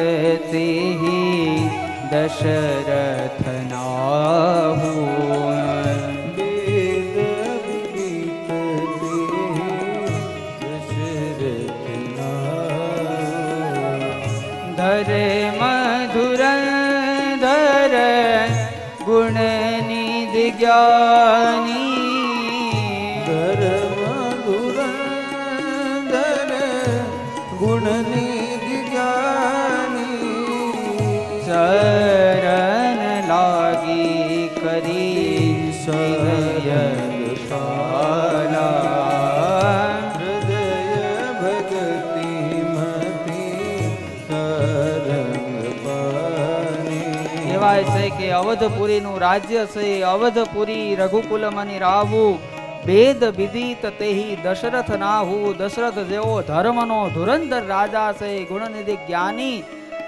તેહી દશરથ નાહું, ધરે મધુરંધર ગુણ નિધિ જ્ઞાની, ધર મધુરંધર ગુણ નિધિ જ્ઞાની, શરણ લાગી કરી સયશાલા, હૃદય ભક્તિ કહેવાય છે કે અવધપુરીનું રાજ્ય છે. અવધપુરી રઘુકુલ મની રાવું, વેદ વિદિત તેહી દશરથ નાહુ. દશરથ જેવો ધર્મનો ધુરંધર રાજા છે, ગુણનિધિ જ્ઞાની.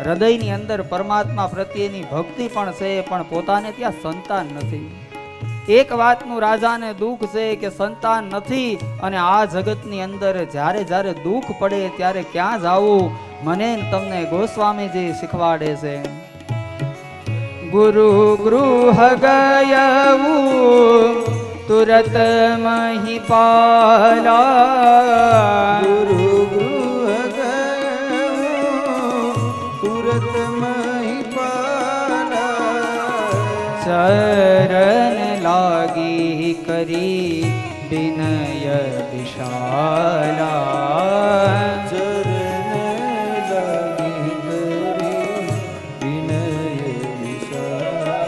હૃદયની અંદર પરમાત્મા પ્રત્યેની ભક્તિ પણ છે, પણ પોતાને ત્યાં સંતાન નથી. એક વાતનું રાજાને દુઃખ છે કે સંતાન નથી. અને આ જગતની અંદર જ્યારે જ્યારે દુઃખ પડે ત્યારે ક્યાં જાવું, મને તમને ગોસ્વામીજી શીખવાડે છે. ગુરુ ગૃહ ગયવું તુરત મહિપાલા, ગુરુ ગૃહ ગયવું ચરણ લાગી કરી વિનય વિશાલા ચરણ લાગી કરી વિનય વિશાલા.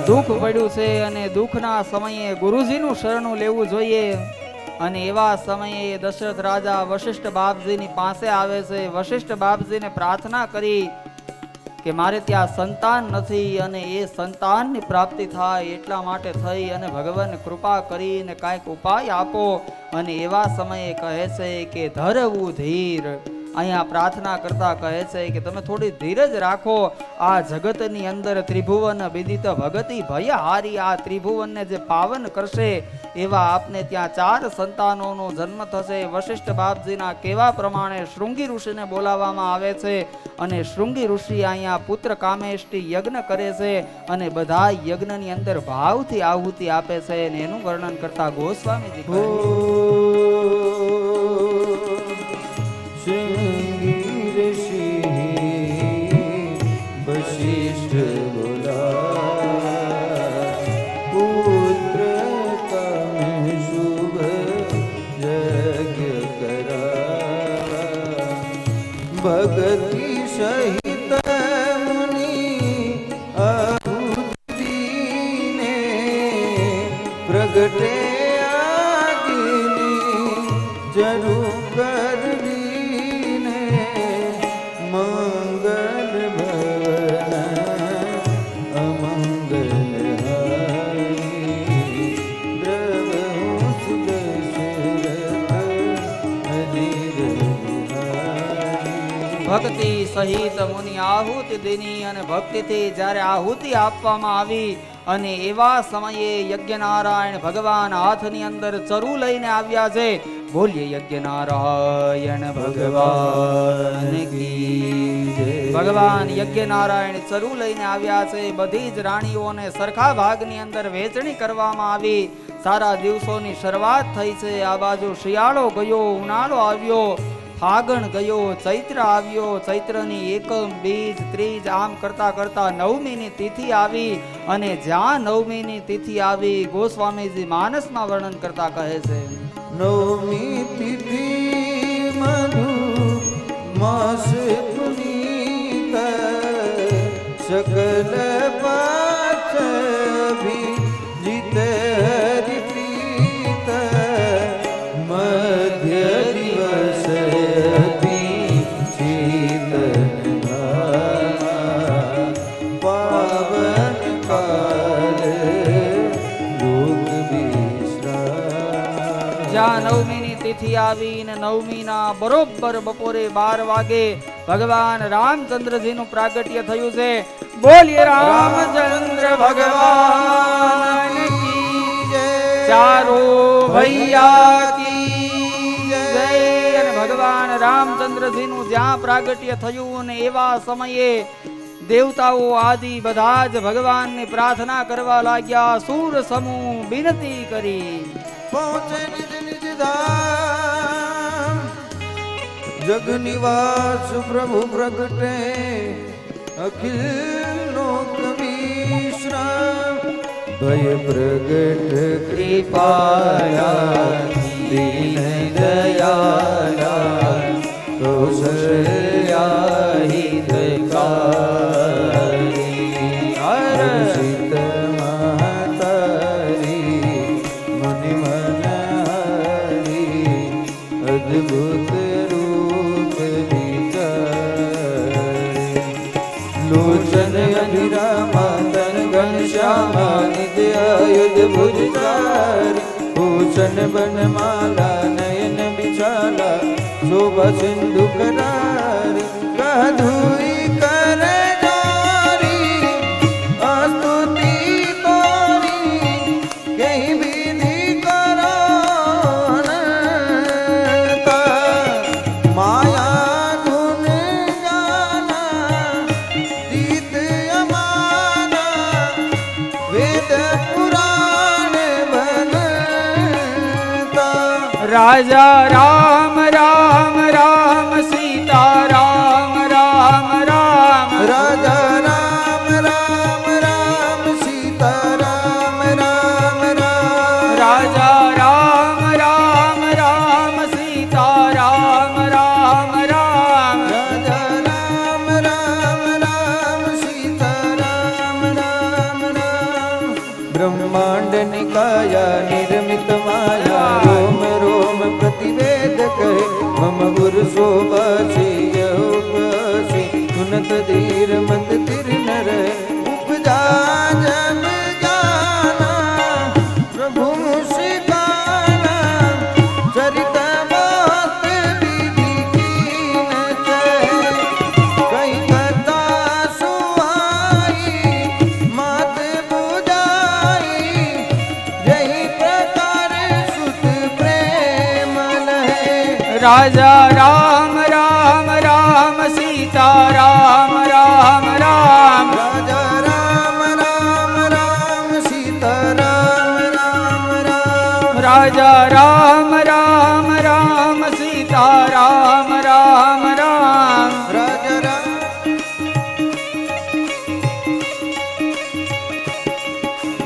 દુઃખ પડ્યું છે અને દુઃખના સમયે ગુરુજીનું શરણું લેવું જોઈએ. અને એવા સમયે દશરથ રાજા વશિષ્ઠ બાપજીની પાસે આવે છે. વશિષ્ઠ બાપજીને પ્રાર્થના કરી કે મારે ત્યાં સંતાન નથી અને એ સંતાનની પ્રાપ્તિ થાય એટલા માટે થઈ અને ભગવાન કૃપા કરીને કાંઈક ઉપાય આપો. અને એવા સમયે કહે છે કે ધરવું ધીર. અહીંયા પ્રાર્થના કરતા કહે છે કે તમે થોડી ધીરજ રાખો. આ જગતની અંદર ત્રિભુવન વિદિત ભગતિ ભય હારી. આ ત્રિભુવનને જે પાવન કરશે એવા આપને ત્યાં 4 સંતાનોનો જન્મ થશે. વશિષ્ઠ બાપજીના કહેવા પ્રમાણે શૃંગી ઋષિને બોલાવવામાં આવે છે અને શૃંગી ઋષિ અહીંયા પુત્ર કામેષ્ટિ યજ્ઞ કરે છે અને બધા યજ્ઞની અંદર ભાવથી આહુતિ આપે છે અને એનું વર્ણન કરતા ગોસ્વામીજી કહે છે, શૃંગી ઋષિ વશિષ્ઠ બોલા પુત્ર કામ શુભ યજ્ઞ કરા ભગતિ સહિત મુનિ આહુતિને પ્રગટે આગની જરૂર કરવીને મંગલ ભવન અમંગલ હારી દ્રવહુ સુદશરથ અજીર બિહારી. ભક્તિ સહિત મુનિ આહુતિ દેની. અને ભક્તિથી જ્યારે આહુતિ આપવામાં આવી અને એવા સમયે યજ્ઞનારાયણ ભગવાન હાથની અંદર ચરુ લઈને આવ્યા છે. બોલીએ યજ્ઞનારાયણ ભગવાન કી જય. ભગવાન યજ્ઞનારાયણ ચરુ લઈને આવ્યા છે. બધી જ રાણીઓને સરખા ભાગની અંદર વહેંચણી કરવામાં આવી. સારા દિવસોની શરૂઆત થઈ છે. આ બાજુ શિયાળો ગયો, ઉનાળો આવ્યો, ફાગણ ગયો, ચૈત્ર આવ્યો, ચૈત્રની એકમ, બીજ, ત્રીજ આમ કરતા કરતા નવમીની તિથિ આવી. અને જ્યાં નવમીની તિથિ આવી ગોસ્વામીજી માનસમાં વર્ણન કરતા કહે છે, નવમી તિથિ મધુ માસ પુનીત સકલ પાચ જીત હરિ પ્રીત મધ્ય દિવસ પાવન કાલ લોક વિશ્રામ. જ્યાં નવમીની તિથિ આવી ને નવમીના બરોબર બપોરે 12 વાગે ભગવાન રામચંદ્રજીનું પ્રાગટ્ય થયું છે. બોલીએ રામચંદ્ર ભગવાન કી જય. ચારો ભૈયા કી જય. અને ભગવાન રામચંદ્રજીનું જ્યાં પ્રાગટ્ય થયું અને એવા સમયે દેવતાઓ આદિ બધા જ ભગવાનની પ્રાર્થના કરવા લાગ્યા. સૂર સમૂહ વિનતી કરી પહોંચે નિજ નિજ ધામ જગ નિવાસ પ્રભુ પ્રગટે અખિલ લોક વિશ્રામ ભય પ્રગટ કૃપાયા દીન દયાલા કૌશલ્યા હિતકારી હર્ષિત મહાતારી મુનિ મનહારી અદ્ભુત રૂપ વિચારી લોચન અધિરામા તન ઘનશ્યામા નિત્ય આયુધ ભુજધારી ભૂષણ બનમાલા નયન બિચાલા શોભા સિંધુ કરારી કધુઈ કર જોરી અસ્તુતિ તોરી કઈ વિધિ કરો માયા ગુણ જાના દીત અમારા વેદ પુરાણ બનતા. રાજા રામ રામ રામ સીતા રામ રામ રામ રાજા રામ રામ રામ मम उर्सो बासी यहुपसी सुनत धीर मत तिर नर उपजा जब जाना प्रभु मुस्काना चरित बहुत विधि कीन चय कई कथा सुहाई मात बुझाई यही प्रकार सुत प्रेम लहे राजा राम राम राम सीता राम राम राम राजा राम राम राम सीता राम राम राम राजा राम राम राम सीता राम राम राम राजा राम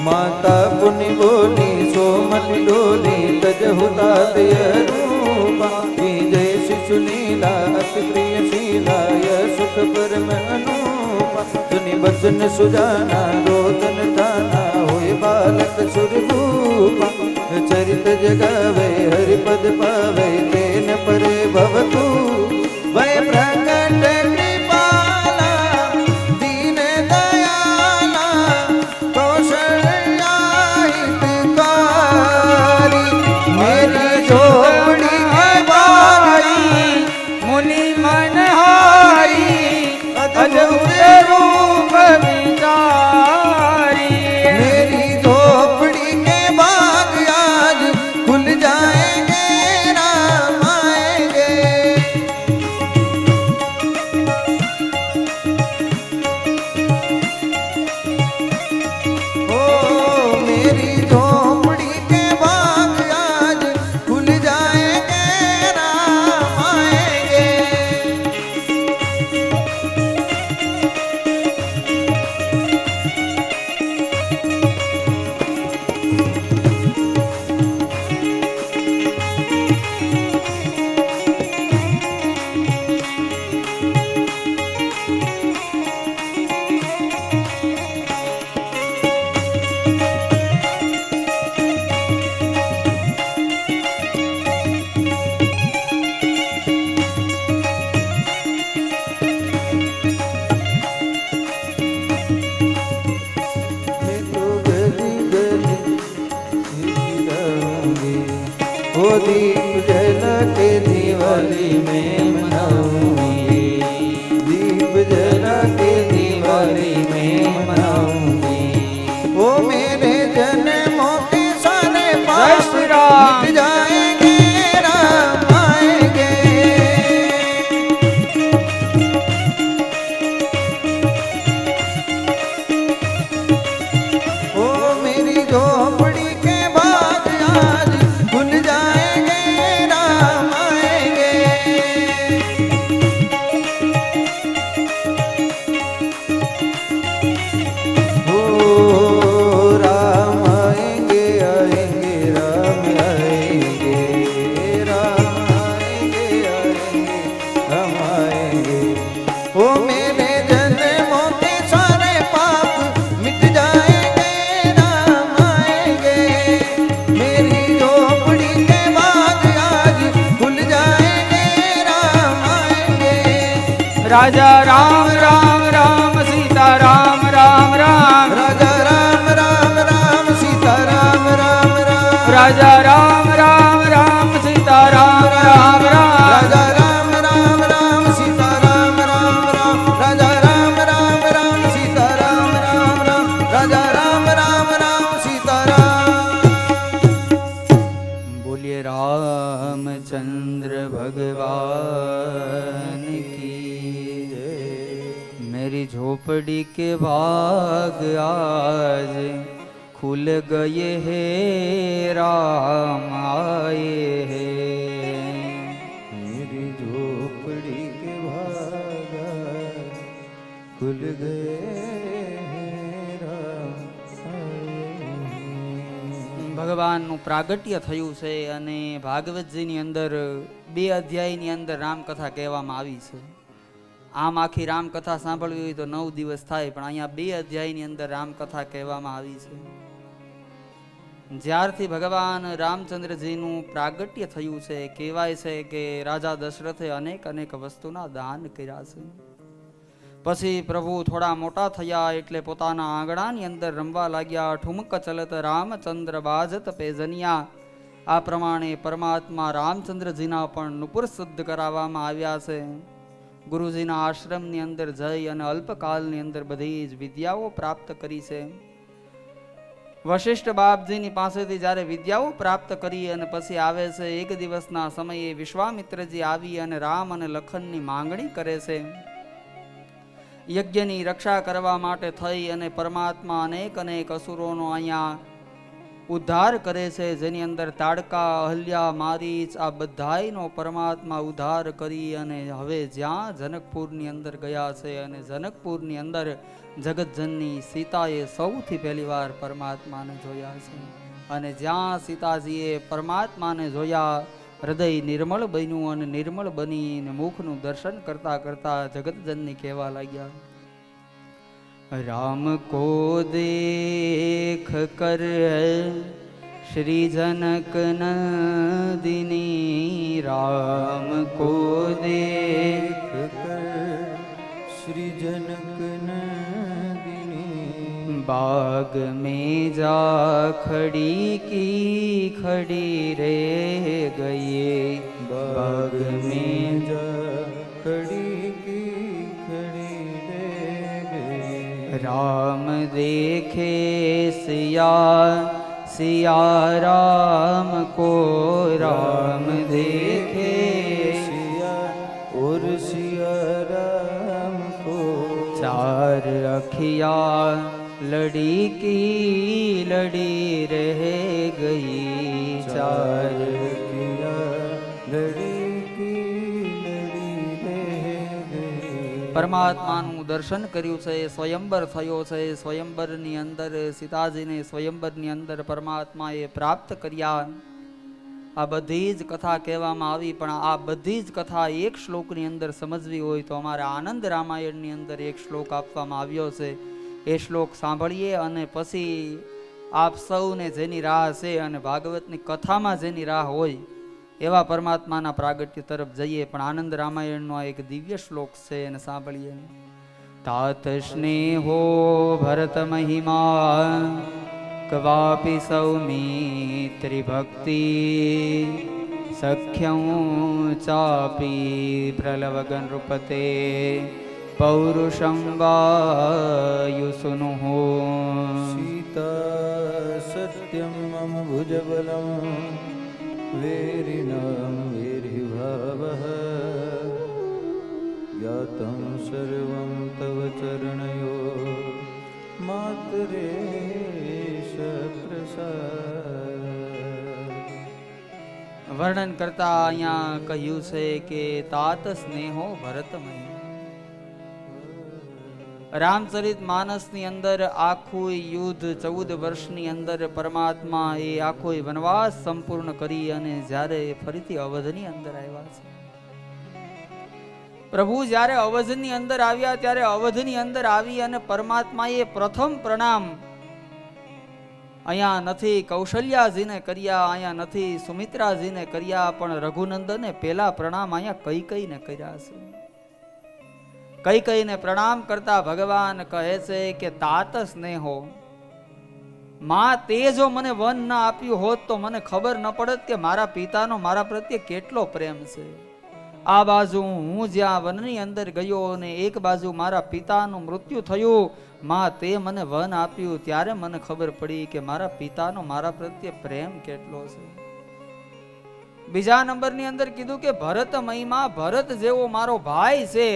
माता पुनि बोली सोमल डोली तजहुता दय रूपा विजय शिशु लीला अति प्रिय शीला यह सुख परम अनुपा सुनि बचन सुजाना रोदन थाना होय बालक सुरभूपा चरित जगावे हरिपद पावे तेन परे भवतु वै प्रकट कृपाला दीन दयाला कौशल्या हितकारी मेरी झोपड़ी के बारी मुनि मनहारी अद्भुत रूप विचारी मेरी झोपड़ी के बाग आज खुल जाएंगे राम आएंगे ओ मेरी झोपड़ी के बाग आज खुल जाएंगे राम आएंगे मैं तो गली गली फिरूंगी ओ दीप जला के दिवाली में मनाऊंगी दीप जला के दिवाली में मनाऊंगी ओ मेरे जन्मों के सारे जय पाप श्री राम। मिट जाएंगे राम आएंगे ओ मेरी झोपड़ी के बाग आज खुल जाएंगे राम आएंगे ओ राम आएंगे आएंगे राम आएंगे राम आएंगे आएंगे राम आएंगे ओ मेरे जन्मों के सारे पाप मिट जाएंगे राम आएंगे मेरी झोपड़ी के बाग आज खुल जाएंगे राम आएंगे राजा राम राम राम सीता राम राम राम राजा राम राम राम सीता राम राम राम राजा राम राम राम सीता राम राम राम राजा राम राम राम सीता राम राम राम राजा राम राम राम सीता राम राम राम राजा राम राम राम सीता राम बोलिए रामचंद्र भगवान की मेरी झोपड़ी के बाग आज खुल गए हैं राम आए हैं मेरी झोपड़ी के भाग आज खुल गए हैं राम आए हैं। ભગવાનનું પ્રાગટ્ય થયું છે અને ભાગવતજીની અંદર 2 અધ્યાયની અંદર રામકથા કહેવામાં આવી છે. આમ આખી રામકથા સાંભળવી હોય તો 9 દિવસ થાય, પણ અહીંયા 2 અધ્યાયની અંદર રામકથા કહેવામાં આવી છે. જ્યારથી ભગવાન રામચંદ્રજીનું પ્રાગટ્ય થયું છે, કહેવાય છે કે રાજા દશરથે અનેક અનેક વસ્તુના દાન કર્યા છે. પછી પ્રભુ થોડા મોટા થયા એટલે પોતાના આંગણાની અંદર રમવા લાગ્યા. ઠુમક ચલત રામચંદ્ર બાજત પેજનિયા. આ પ્રમાણે પરમાત્મા રામચંદ્રજીના પણ નુપુર શુદ્ધ કરાવવામાં આવ્યા છે. ગુરુજીના આશ્રમની અંદર જઈ અને અલ્પકાલની અંદર બધી જ વિદ્યાઓ પ્રાપ્ત કરી છે. વશિષ્ઠ બાપજીની પાસેથી જ્યારે વિદ્યાઓ પ્રાપ્ત કરી અને પછી આવે છે, એક દિવસના સમયે વિશ્વામિત્રજી આવી અને રામ અને લખનની માંગણી કરે છે. યજ્ઞની રક્ષા કરવા માટે થઈ અને પરમાત્મા અનેક અનેક અસુરોનો અહીંયા ઉદ્ધાર કરે છે, જેની અંદર તાડકા, અહલ્યા, મારીચ આ બધાયનો પરમાત્મા ઉદ્ધાર કરી અને હવે જ્યાં જનકપુરની અંદર ગયા છે અને જનકપુરની અંદર જગતજનની સીતાએ સૌથી પહેલી વાર પરમાત્માને જોયા છે. અને જ્યાં સીતાજીએ પરમાત્માને જોયા, હૃદય નિર્મળ બન્યું અને નિર્મળ બનીને મુખનું દર્શન કરતા કરતા જગતજનની કહેવા લાગ્યા, રામ કો દેખ કર શ્રી જનક નંદિની. રામ કો દેખ કર શ્રી જનક નંદિની. बाग में जा खड़ी की खड़ी रे गई. बाग में जा खड़ी की खड़ी रे गई. राम देखे सिया सिया राम को. राम देखे सिया और सिया राम को. चार अखियाँ लड़ी की लड़ी रह गई. चार लड़ी की लड़ी रह गई. પરમાત્માનું દર્શન કર્યું છે, સ્વયંવર થયો છે. સ્વયંવરની અંદર સીતાજીને સ્વયંવરની અંદર પરમાત્માએ પ્રાપ્ત કર્યા. આ બધી જ કથા કહેવામાં આવી, પણ આ બધી જ કથા એક શ્લોકની અંદર સમજવી હોય તો અમારે આનંદ રામાયણની અંદર એક શ્લોક આપવામાં આવ્યો છે. એ શ્લોક સાંભળીએ અને પછી આપ સૌને જેની રાહ છે અને ભાગવતની કથામાં જેની રાહ હોય એવા પરમાત્માના પ્રાગટ્ય તરફ જઈએ. પણ આનંદ રામાયણનો એક દિવ્ય શ્લોક છે એને સાંભળીએ. તાત સ્નેહો ભરત મહિમા કવાપી સૌમિત્રી ભક્તિ. સખ્યં ચાપી પ્રલવગન રૂપતે પૌરુષં વાયુસુનુઃ. સીતા સત્યમ મમ ભુજબલમ વેરિનામ વેરિભાવઃ. યાતં સર્વં તવ ચરણયો માતરે પ્રસાદ. વર્ણન કરતા અહીંયા કહ્યું છે કે તાત સ્નેહો ભરતમય. રામચરિત માનસની અંદર આખું યુદ્ધ 14 વર્ષની અંદર પરમાત્મા એ આખો વનવાસ સંપૂર્ણ કરી અને જ્યારે ફરીથી અવધની અંદર આવ્યા છે. પ્રભુ જ્યારે અવધની અંદર આવ્યા ત્યારે અવધની અંદર આવી અને પરમાત્માએ પ્રથમ પ્રણામ અહીંયા નથી કૌશલ્યાજીને કર્યા, અહીંયા નથી સુમિત્રાજીને કર્યા, પણ રઘુનંદને પહેલા પ્રણામ અહીંયા કૈકેયીને કર્યા છે. કૈકેયીને પ્રણામ કરતા ભગવાન કહે છે કે તાત સ્નેહો. માં તે જો મને વન ના આપ્યું હોત તો મને ખબર ન પડત કે મારા પિતાનો મારા પ્રત્યે કેટલો પ્રેમ છે. આ બાજુ હું જ્યાં વનની અંદર ગયો અને એક બાજુ મારા પિતાનું મૃત્યુ થયું, માં તે મને વન આપ્યું ત્યારે મને ખબર પડી કે મારા પિતાનો મારા પ્રત્યે પ્રેમ કેટલો છે. બીજા નંબરની અંદર કીધું કે ભરત મહિમા, ભરત જેવો મારો ભાઈ છે.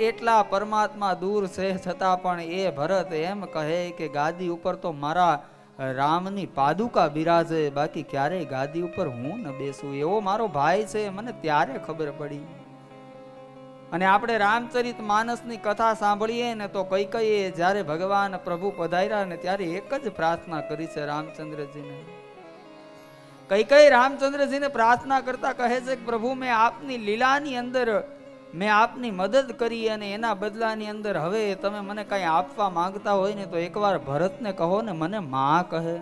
એટલા પરમાત્મા દૂર છે છતાં પણ એ ભરત એમ કહે કે ગાદી ઉપર તો મારા રામની પાદુકા બિરાજે, બાકી ક્યારેય ગાદી ઉપર હું ન બેસું. એવો મારો ભાઈ છે, મને ત્યારે ખબર પડી. અને આપણે રામચરિત માનસની કથા સાંભળીએ ને તો કૈકેયીએ જ્યારે ભગવાન પ્રભુ પધાર્યા ને ત્યારે એક જ પ્રાર્થના કરી છે રામચંદ્રજીને. કૈકેયી રામચંદ્રજીને પ્રાર્થના કરતા કહે છે કે પ્રભુ મેં આપની લીલાની અંદર મેં આપની મદદ કરી અને એના બદલાની અંદર હવે તમે મને કઈ આપવા માંગતા હોય ને તો એકવાર ભરતને કહો ને મને માં કહે.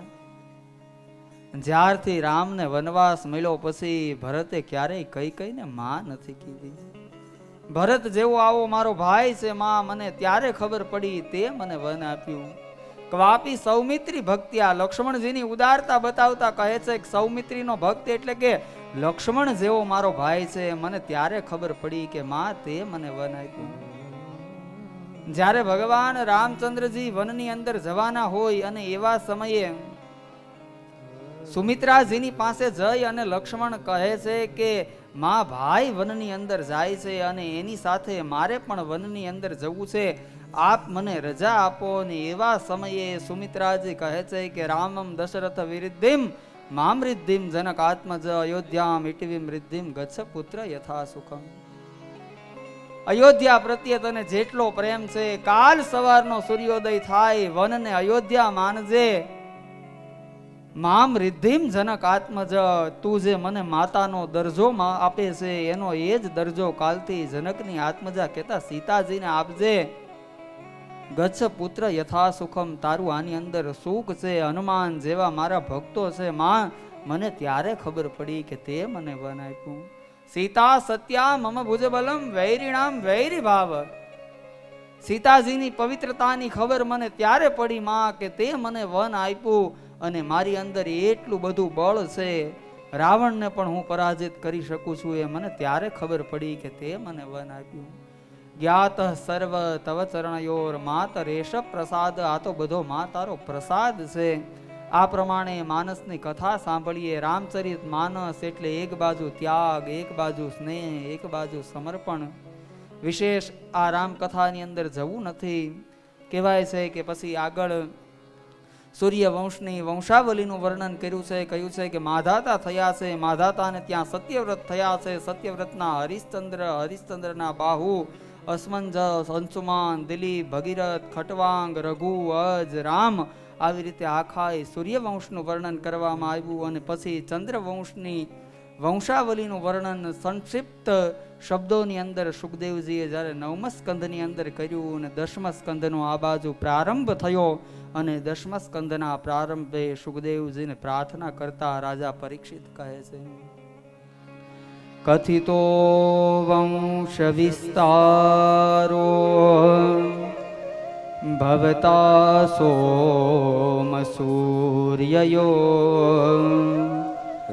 જ્યારથી રામને વનવાસ મળ્યો પછી ભરતે ક્યારેય કઈ કઈને માં નથી કીધી. ભરત જેવો આવો મારો ભાઈ છે માં મને ત્યારે ખબર પડી તે મને વન આપ્યું. ક્વાપી સૌમિત્રી ભક્તિ આ લક્ષ્મણજીની ઉદારતા બતાવતા કહે છે કે સૌમિત્રીનો ભક્ત એટલે કે લક્ષ્મણ જેવો મારો ભાઈ છે મને ત્યારે ખબર પડી કે માં તે મને વન આપ્યું. જ્યારે ભગવાન રામચંદ્રજી વનની અંદર જવાના હોય અને એવા સમયે સુમિત્રાજીની પાસે જઈ અને લક્ષ્મણ કહે છે કે માં ભાઈ વનની અંદર જાય છે અને એની સાથે મારે પણ વનની અંદર જવું છે, આપ મને રજા આપો. ને એવા સમયે સુમિત્રાજી કહે છે કે રામમ દશરથ વિરુદ્ધિમ મામૃદ્ધિમ જનક આત્મજ અયોધ્યામ ઇટવીમ રિદ્ધિમ ગચ્છ પુત્ર યથા સુખમ. અયોધ્યા પ્રત્યે તને જેટલો પ્રેમ છે, કાલ સવારનો સૂર્યોદય થાય વનને અયોધ્યા માનજે. મામ રિદ્ધિમ જનક આત્મજ, તું જે મને માતાનો દરજ્જો આપે છે એનો એ જ દરજ્જો કાલથી જનકની આત્મજા કહેતા સીતાજીને આપજે. ગચ્છ પુત્ર યથા સુખમ, તારું આની અંદર સુખ છે. હનુમાન જેવા મારા ભક્તો છે માં મને ત્યારે ખબર પડી કે તે મને વન આપ્યું. સીતા સત્યા મમ ભુજબલમ વૈરીણામ વૈરી ભાવ, સીતાજીની પવિત્રતાની ખબર મને ત્યારે પડી માં કે તે મને વન આપ્યું અને મારી અંદર એટલું બધું બળ છે, રાવણને પણ હું પરાજિત કરી શકું છું એ મને ત્યારે ખબર પડી કે તે મને વન આપ્યું. જ્ઞાત સર્વ તવ ચરણયોર માત રેશ પ્રસાદ, આ તો બધો માં તારો પ્રસાદ છે. આ પ્રમાણે માનસની કથા સાંભળીએ. રામચરિત માનસ એટલે એક બાજુ ત્યાગ, એક બાજુ સ્નેહ, એક બાજુ સમર્પણ. વિશેષ આ રામકથાની અંદર જવું નથી. કહેવાય છે કે પછી આગળ સૂર્યવંશની વંશાવલીનું વર્ણન કર્યું છે. કહ્યું છે કે માધાતા થયા છે, માધાતાને ત્યાં સત્યવ્રત થયા છે. સત્યવ્રતના હરિશ્ચંદ્ર, હરિશ્ચંદ્રના બાહુ, અસમંજસ, અંશુમાન, દિલીપ, ભગીરથ, ખટવાંગ, રઘુ, અજ, રામ, આવી રીતે આખા સૂર્યવંશનું વર્ણન કરવામાં આવ્યું. અને પછી ચંદ્રવંશની વંશાવલીનું વર્ણન સંક્ષિપ્ત શબ્દોની અંદર સુખદેવજીએ જ્યારે 9મ સ્કંદની અંદર કર્યું અને 10મ સ્કંદનો આ બાજુ પ્રારંભ થયો. અને 10મ સ્કંદના પ્રારંભે સુખદેવજીને પ્રાર્થના કરતા રાજા પરીક્ષિત કહે છે, કથિતો વંશ વિસ્તારો ભવતા સોમ સૂર્યયો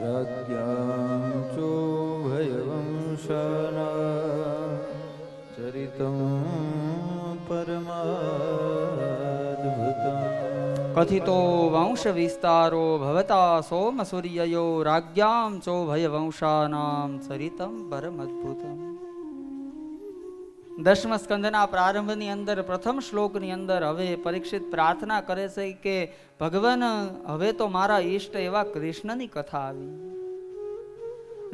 રાજ્યાં ચો ભયવંશના ચરિતં પરમાદ્ભુતં. કથિતો વંશ વિસ્તારો ભવતા સોમ સૂર્યયો રાજ્યામ ચો ભયવંશાનામ ચરિતમ પરમદ્ભુતમ. 10મ સ્કંદના પ્રારંભની અંદર પ્રથમ શ્લોકની અંદર હવે પરીક્ષિત પ્રાર્થના કરે છે કે ભગવાન હવે તો મારા ઈષ્ટ એવા કૃષ્ણની કથા આવી.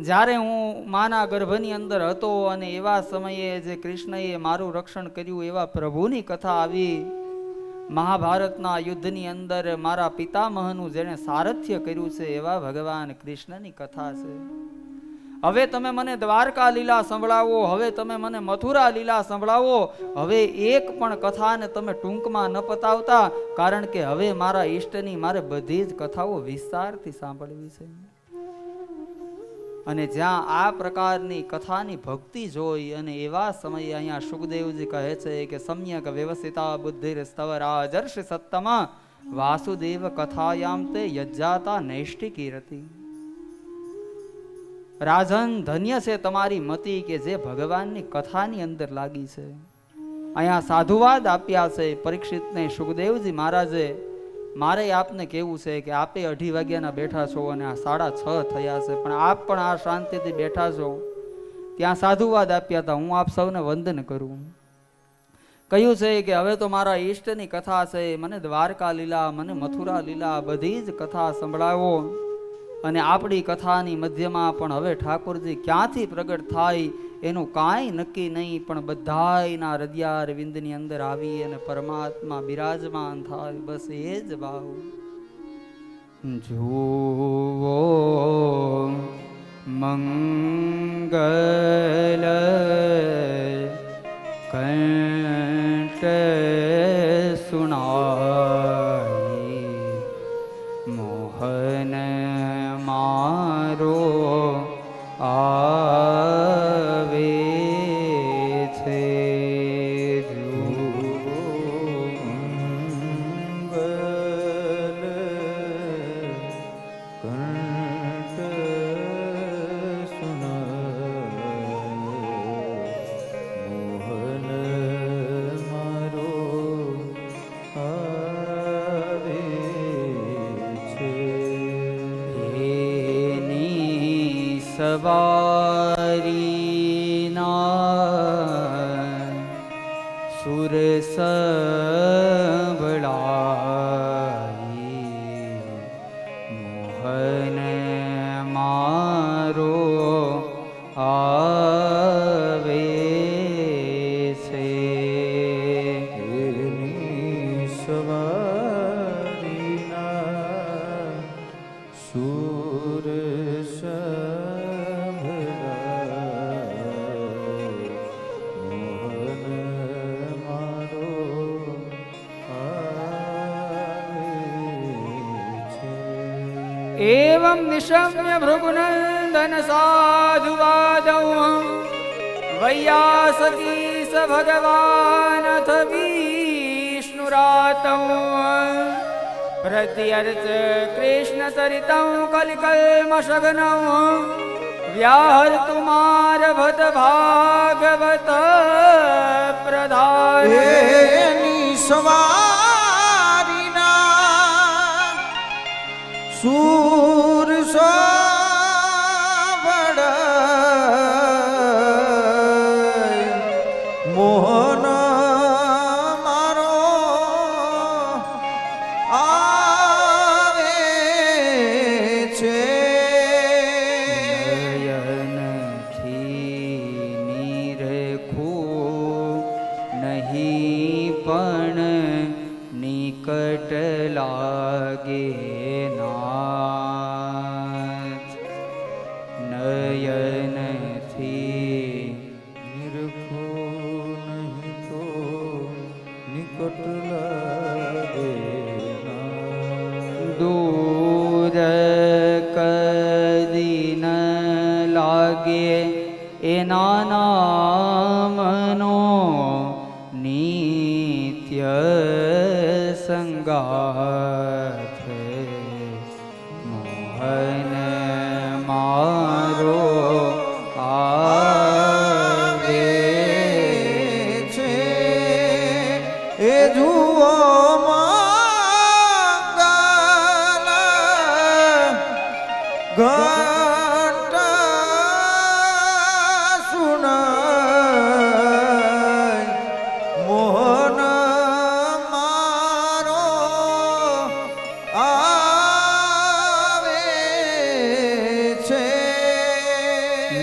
જ્યારે હું માના ગર્ભની અંદર હતો અને એવા સમયે જે કૃષ્ણએ મારું રક્ષણ કર્યું એવા પ્રભુની કથા આવી. મહાભારતના યુદ્ધની અંદર મારા પિતામહનું જેણે સારથ્ય કર્યું છે એવા ભગવાન કૃષ્ણની કથા છે. હવે તમે મને દ્વારકા લીલા સંભળાવો, હવે તમે મને મથુરા લીલા સંભળાવો. હવે એક પણ કથાને તમે ટૂંકમાં ન પતાવતા, કારણ કે હવે મારા ઈષ્ટની મારે બધી જ કથાઓ વિસ્તારથી સાંભળવી છે. અને જ્યાં આ પ્રકારની કથાની ભક્તિ જોઈ અને એવા સમયે અહીંયા સુખદેવજી કહે છે કે સમ્યક વ્યવસ્થિતા બુદ્ધિર સ્તવરાજર્ષ સત્તમા વાસુદેવ કથાયામ તે યજ્જાતા નૈષ્ઠિકીરતી. રાજન ધન્ય છે તમારી મતિ કે જે ભગવાનની કથાની અંદર લાગી છે. અહીંયા સાધુવાદ આપ્યા છે પરીક્ષિતને સુખદેવજી મહારાજે. મારે આપને કેવું છે કે આપે 2:30 વાગ્યાના બેઠા છો અને આ 6:30 થયા છે, પણ આપ પણ આ શાંતિથી બેઠા છો. ત્યાં સાધુવાદ આપ્યા હતા, હું આપ સૌને વંદન કરું. કહ્યું છે કે હવે તો મારા ઈષ્ટની કથા છે, મને દ્વારકા લીલા, મને મથુરા લીલા બધી જ કથા સંભળાવો. અને આપણી કથાની મધ્યમાં પણ હવે ઠાકોરજી ક્યાંથી પ્રગટ થાય એનું કાંઈ નક્કી નહીં, પણ બધાયના હૃદયારવિંદની અંદર આવી અને પરમાત્મા બિરાજમાન થાય, બસ એ જ ભાવ. જુઓ મંગલ આવે છે. સવારીના સુર સંભળાઈ મોહન મારો આવે છે. એની સવારીના સુર एवं निशम्य भृगुनंदन साधुवादौ वैयासकी स भगवानथ विष्णुरातौ प्रत्यर्च कृष्ण चरितं कलिकल्मषघ्नौ व्याहर्तुमारभत भागवत प्रधान. સુર સાંભળાય મોહન મારો આવે છે. નયનથી નિરખું નહીં પણ નિકટ લાગે નયનથી નિરખું નહીં તો નિકટ લાગે દૂર કદી ન લાગે એના નામનો નિત્ય સંગાથ મોહન મારો આવે છે. એ જુઓ મંગલ ઘંટ સુનાય મોહન મારો આવે છે.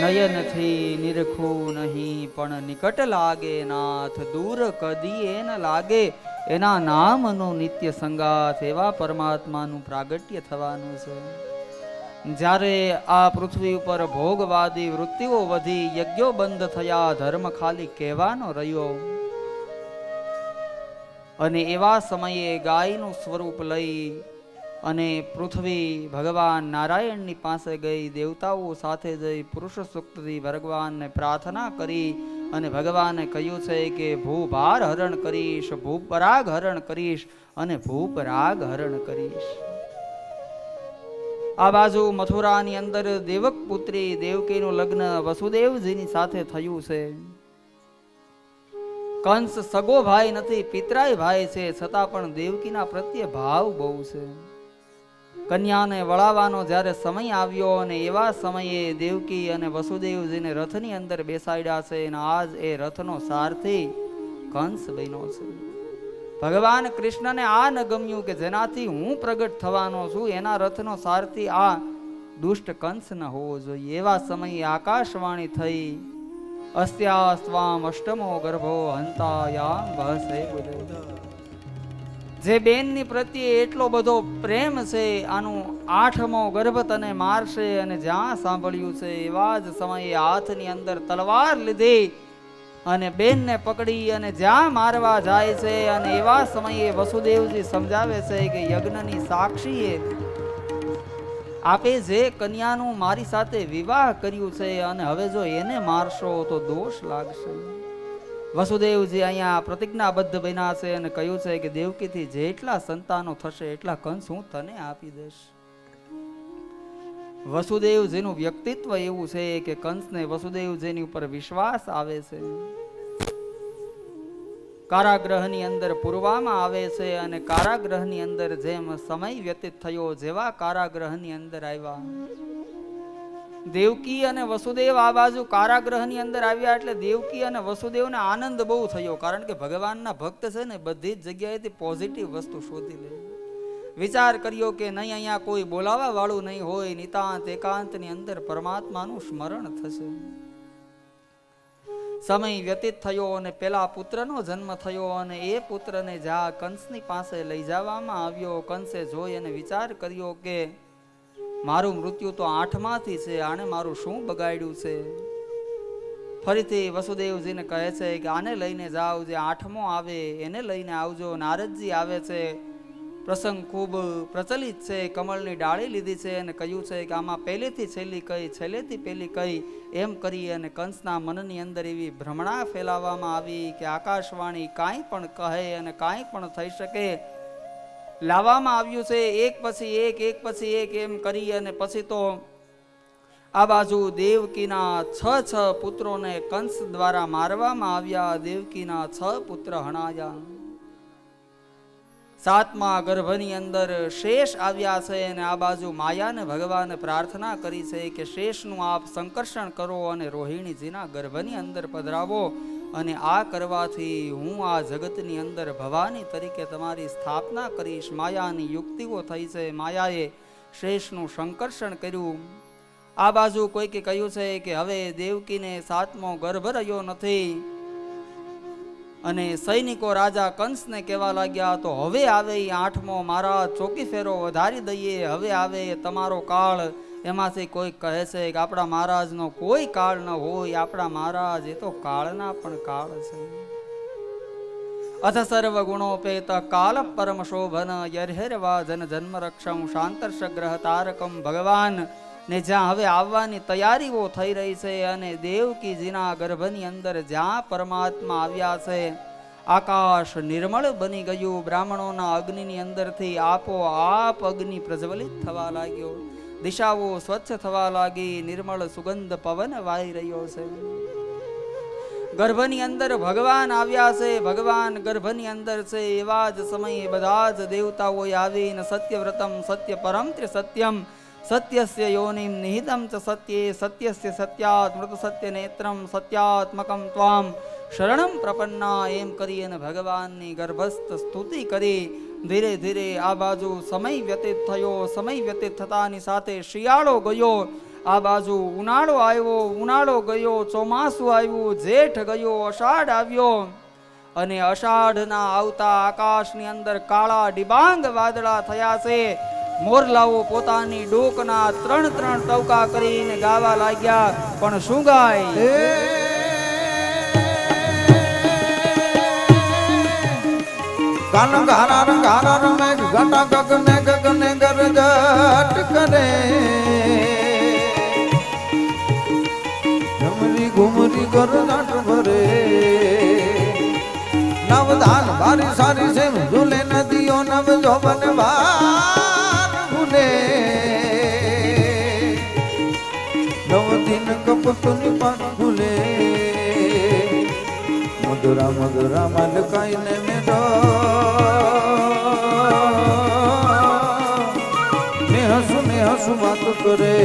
નયનથી નિરખું નહીં પણ નિકટ લાગે નાથ દૂર કદીએ ન લાગે એના નામનો નિત્ય સંગાથ એવા પરમાત્માનું પ્રાગટ્ય થવાનું છે. જ્યારે આ પૃથ્વી ઉપર ભોગવાદી વૃત્તિઓ વધી યજ્ઞો બંધ થયા ધર્મ ખાલી કહેવાનો રહ્યો અને એવા સમયે ગાયનું સ્વરૂપ લઈ અને પૃથ્વી ભગવાન નારાયણની પાસે ગઈ દેવતાઓ સાથે જઈ પુરુષ સૂક્તથી ભગવાનને પ્રાર્થના કરી અને ભગવાને કહ્યું છે કે ભૂભાર હરણ કરીશ ભૂપરાગ હરણ કરીશ અને ભૂપરાગ હરણ કરીશ. આ બાજુ મથુરાની અંદર દેવક પુત્રી દેવકીનું લગ્ન વસુદેવજીની સાથે થયું છે. કંસ સગો ભાઈ નથી પિતરાય ભાઈ છે છતાં પણ દેવકીના પ્રત્યે ભાવ બહુ છે. કન્યાને વળાવવાનો જ્યારે સમય આવ્યો અને એવા સમયે દેવકી અને વસુદેવજીને રથની અંદર બેસાડ્યા છે અને આજ એ રથનો સારથી કંસ બન્યો છે. ભગવાન કૃષ્ણને આ ન ગમ્યું કે જેનાથી હું પ્રગટ થવાનો છું એના રથનો સારથી આ દુષ્ટ કંસ ન હોવો જોઈએ. એવા સમયે આકાશવાણી થઈ અસ્યા સ્વામ અષ્ટમો ગર્ભો હંતાયામ વહસે બોલે. જે બેનની પ્રત્યે એટલો બધો પ્રેમ છે આનું 8મો ગર્ભ તને મારશે અને જ્યાં સાંભળ્યું છે એવા જ સમયે હાથની અંદર તલવાર લીધી અને બેનને પકડી અને જ્યાં મારવા જાય છે અને એવા સમયે વસુદેવજી સમજાવે છે કે યજ્ઞની સાક્ષીએ આપે જે કન્યાનું મારી સાથે વિવાહ કર્યું છે અને હવે જો એને મારશો તો દોષ લાગશે. વસુદેવજી અહીંયા પ્રતિજ્ઞાબદ્ધ બન્યા છે અને કહ્યું છે કે દેવકીથી જેટલા સંતાનો થશે એટલા કંસ હું તને આપી દઈશ. વસુદેવજીનું વ્યક્તિત્વ એવું છે કે કંસને વસુદેવજીની ઉપર વિશ્વાસ આવે છે. કારાગૃહની અંદર પૂરવામાં આવે છે અને કારાગૃહની અંદર જેમ સમય વ્યતીત થયો, જેવા કારાગૃહની અંદર આવ્યા દેવકી અને વસુદેવ આ બાજુ કારાગૃહની અંદર આવ્યા એટલે દેવકી અને વસુદેવને આનંદ બહુ થયો. કારણ કે ભગવાનના ભક્ત છે ને બધી જ જગ્યાએથી પોઝિટિવ વસ્તુ શોધી લે. વિચાર કર્યો કે નહીં અહીંયા કોઈ બોલાવા વાળું નહીં હોય, નિતાંત એકાંતની અંદર પરમાત્માનું સ્મરણ થશે. સમય વ્યતીત થયો અને પેલા પુત્રનો જન્મ થયો અને એ પુત્રને જ્યાં કંસની પાસે લઈ જવામાં આવ્યો. કંસે જોઈ અને વિચાર કર્યો કે મારું મૃત્યુ તો 8માંથી છે, આને મારું શું બગાડ્યું છે. ફરીથી વસુદેવજીને કહે છે કે આને લઈને જાઓ, જે 8મો આવે એને લઈને આવજો. નારદજી આવે છે, પ્રસંગ ખૂબ પ્રચલિત છે. કમળની ડાળી લીધી છે અને કહ્યું છે કે આમાં પહેલેથી છેલ્લી કઈ, છેલ્લેથી પહેલી કઈ, એમ કરી અને કંસના મનની અંદર એવી ભ્રમણા ફેલાવવામાં આવી કે આકાશવાણી કાંઈ પણ કહે અને કાંઈ પણ થઈ શકે. લાવવામાં આવ્યું છે એક પછી એક એમ કરી અને પછી તો આ બાજુ દેવકીના 6 પુત્રોને કંસ દ્વારા મારવામાં આવ્યા. દેવકીના 6 પુત્ર હણાયા. 7મા ગર્ભની અંદર શેષ આવ્યા છે અને આ બાજુ માયાને ભગવાને પ્રાર્થના કરી છે કે શેષનું આપ સંકર્ષણ કરો અને રોહિણીજીના ગર્ભની અંદર પધરાવો અને આ કરવાથી હું આ જગતની અંદર ભવાની તરીકે તમારી સ્થાપના કરીશ. માયાની યુક્તિઓ થઈ છે. માયાએ શેષનું સંકર્ષણ કર્યું. આ બાજુ કોઈકે કહ્યું છે કે હવે દેવકીને 7મો ગર્ભ રહ્યો નથી અને સૈનિકો રાજા કંસને કહેવા લાગ્યા તો હવે આવે 8મો, મારા ચોકી ફેરો વધારી દઈએ, હવે આવે તમારો કાળ. એમાંથી કોઈ કહે છે કે આપણા મહારાજનો કોઈ કાળ ન હોય, આપણા મહારાજ એ તો કાળના પણ કાળ છે. અથ સર્વ ગુણોપેત કાલ પરમ શોભન યર્હેરવા જન જન્મ રક્ષમ શાંતર્ષ ગ્રહ તારકમ. ભગવાન ને જ્યાં હવે આવવાની તૈયારીઓ થઈ રહી છે અને દેવકીજીના ગર્ભની અંદર જ્યાં પરમાત્મા આવ્યા છે, આકાશ નિર્મળ બની ગયું. બ્રાહ્મણોના અગ્નિની અંદરથી આપોઆપ અગ્નિ પ્રજ્વલિત થવા લાગ્યો. દિશાઓ સ્વચ્છ થવા લાગી. નિર્મળ સુગંધ પવન વાઈ રહ્યો છે. ગર્ભની અંદર ભગવાન આવ્યા છે. ભગવાન ગર્ભની અંદર છે. એવા જ સમયે બધા જ દેવતાઓ આવીને સત્યવ્રતમ સત્ય પરમ ત્રિસત્યમ સત્યસ્ય યોનિમ નિહિતમ ચ સત્યે સત્યસ્ય સત્યાત મૃત સત્ય નેત્રમ સત્યાત્મકમ ત્વામ શરણમ પ્રપન્ના. એમ કરી અને ભગવાનની ગર્ભસ્થ સ્તુતિ કરી. ધીરે ધીરે આ બાજુ સમય વ્યતીત થયો. સમય વ્યતીત થતાની સાથે શિયાળો ગયો. આ બાજુ ઉનાળો આવ્યો. ઉનાળો ગયો. ચોમાસું આવ્યું. જેઠ ગયો. અષાઢ આવ્યો અને અષાઢના આવતા આકાશની અંદર કાળા ડિબાંગ વાદળા થયા છે. મોરલાઓ પોતાની ડોકના 3 ટવકા કરીને ગાવા લાગ્યા. પણ શું ગાય? ગાન ગારા ગારા મેઘ ઘટા ગગને ગગને ગરજટ કરે. ઘમરી ઘુમરી ગરજટ ભરે. નવધાન બારી સારી છે ઝૂલે નદીઓ નવ જોબન બાર ભૂલે. નવદિન કપટુની પાન ભૂલે. મધુરા મધુરા મલકાઈને મેરો ને હસુ વાત કરે.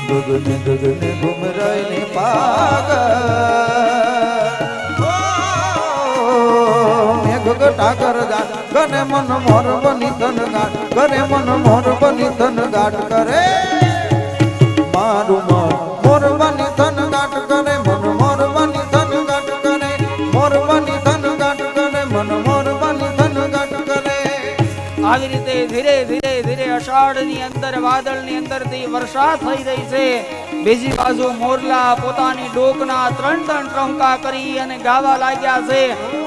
ગગને ગગને ઘુમરાય ને પાગ ટાકર ગાટ ગને મન મોર બની તન ગાટ ગને મન મોર બની તન ગાટ કરે. મારું મન મોર બની તન ગાટ કરે. મન મોર બની તન ગાટ કરે. મોર બની તન ગાટ કરે. મન મોર બની તન ગાટ કરે. આવી રીતે ધીરે ધીરે ધીરે અષાઢની અંદર વાદળની અંદરથી વર્ષા થઈ રહી છે. બીજી બાજુ મોરલા પોતાની ડોકના ત્રણ ટંકા કરી અને ગાવા લાગ્યા છે.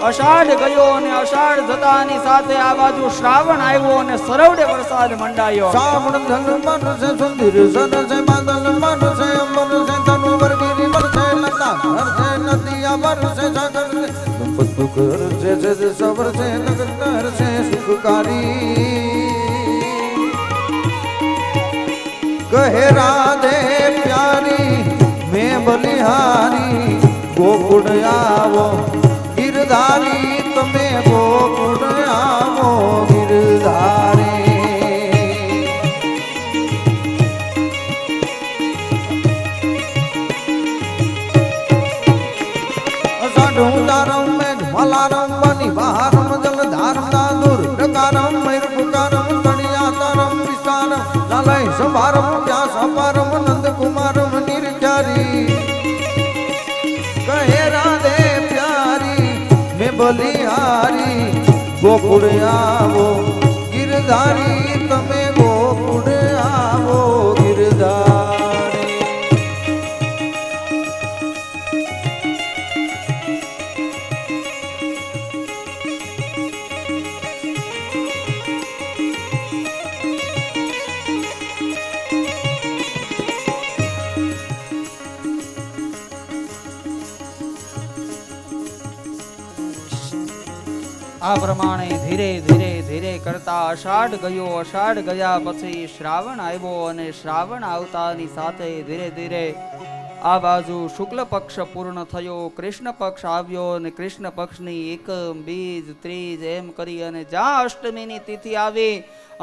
અષાઢ ગયો અને અષાઢ જતાની સાથે આ બાજુ શ્રાવણ આવ્યો અને સરવડે વરસાદ મંડાયો. શ્રાવણ ધન મન છે સુંદર સન છે બાદલ મન છે અમર છે તનુ વર્ગીરી મન છે લતા ઘર છે નદિયા બર છે સાગર છે સંપત્તિ ઘર છે સબર છે નગર છે સુખકારી. કહે રાધે પ્યારી મેં બલિહારી ગોકુળ આવો ગિરધારી તમે ગોકુળ આવો ગિરધારી. અષાઢ ઉદારમ મેઘ મલારમ બની બહારમ જલધારમ દાદુર પ્રકારમ મયુરપુકારમ તણિયાતારમ વિસ્તારમ લાલય સંભારમ વ્યાસ અપારમ નંદ કુમારમ નિર્જારી. કહે રાધે પ્યારી મેં બલિહારી ગોકુળ આવો ગિરધારી તમે ગોકુળ આવો ગિરધારી. આ પ્રમાણે ધીરે ધીરે ધીરે કરતા અષાઢ ગયો. અષાઢ ગયા પછી શ્રાવણ આવ્યો અને શ્રાવણ આવતાની સાથે ધીરે ધીરે આ બાજુ શુક્લ પક્ષ પૂર્ણ થયો. કૃષ્ણ પક્ષ આવ્યો અને કૃષ્ણ પક્ષની એકમ બીજ ત્રીજ એમ કરી અને જ્યાં અષ્ટમીની તિથિ આવી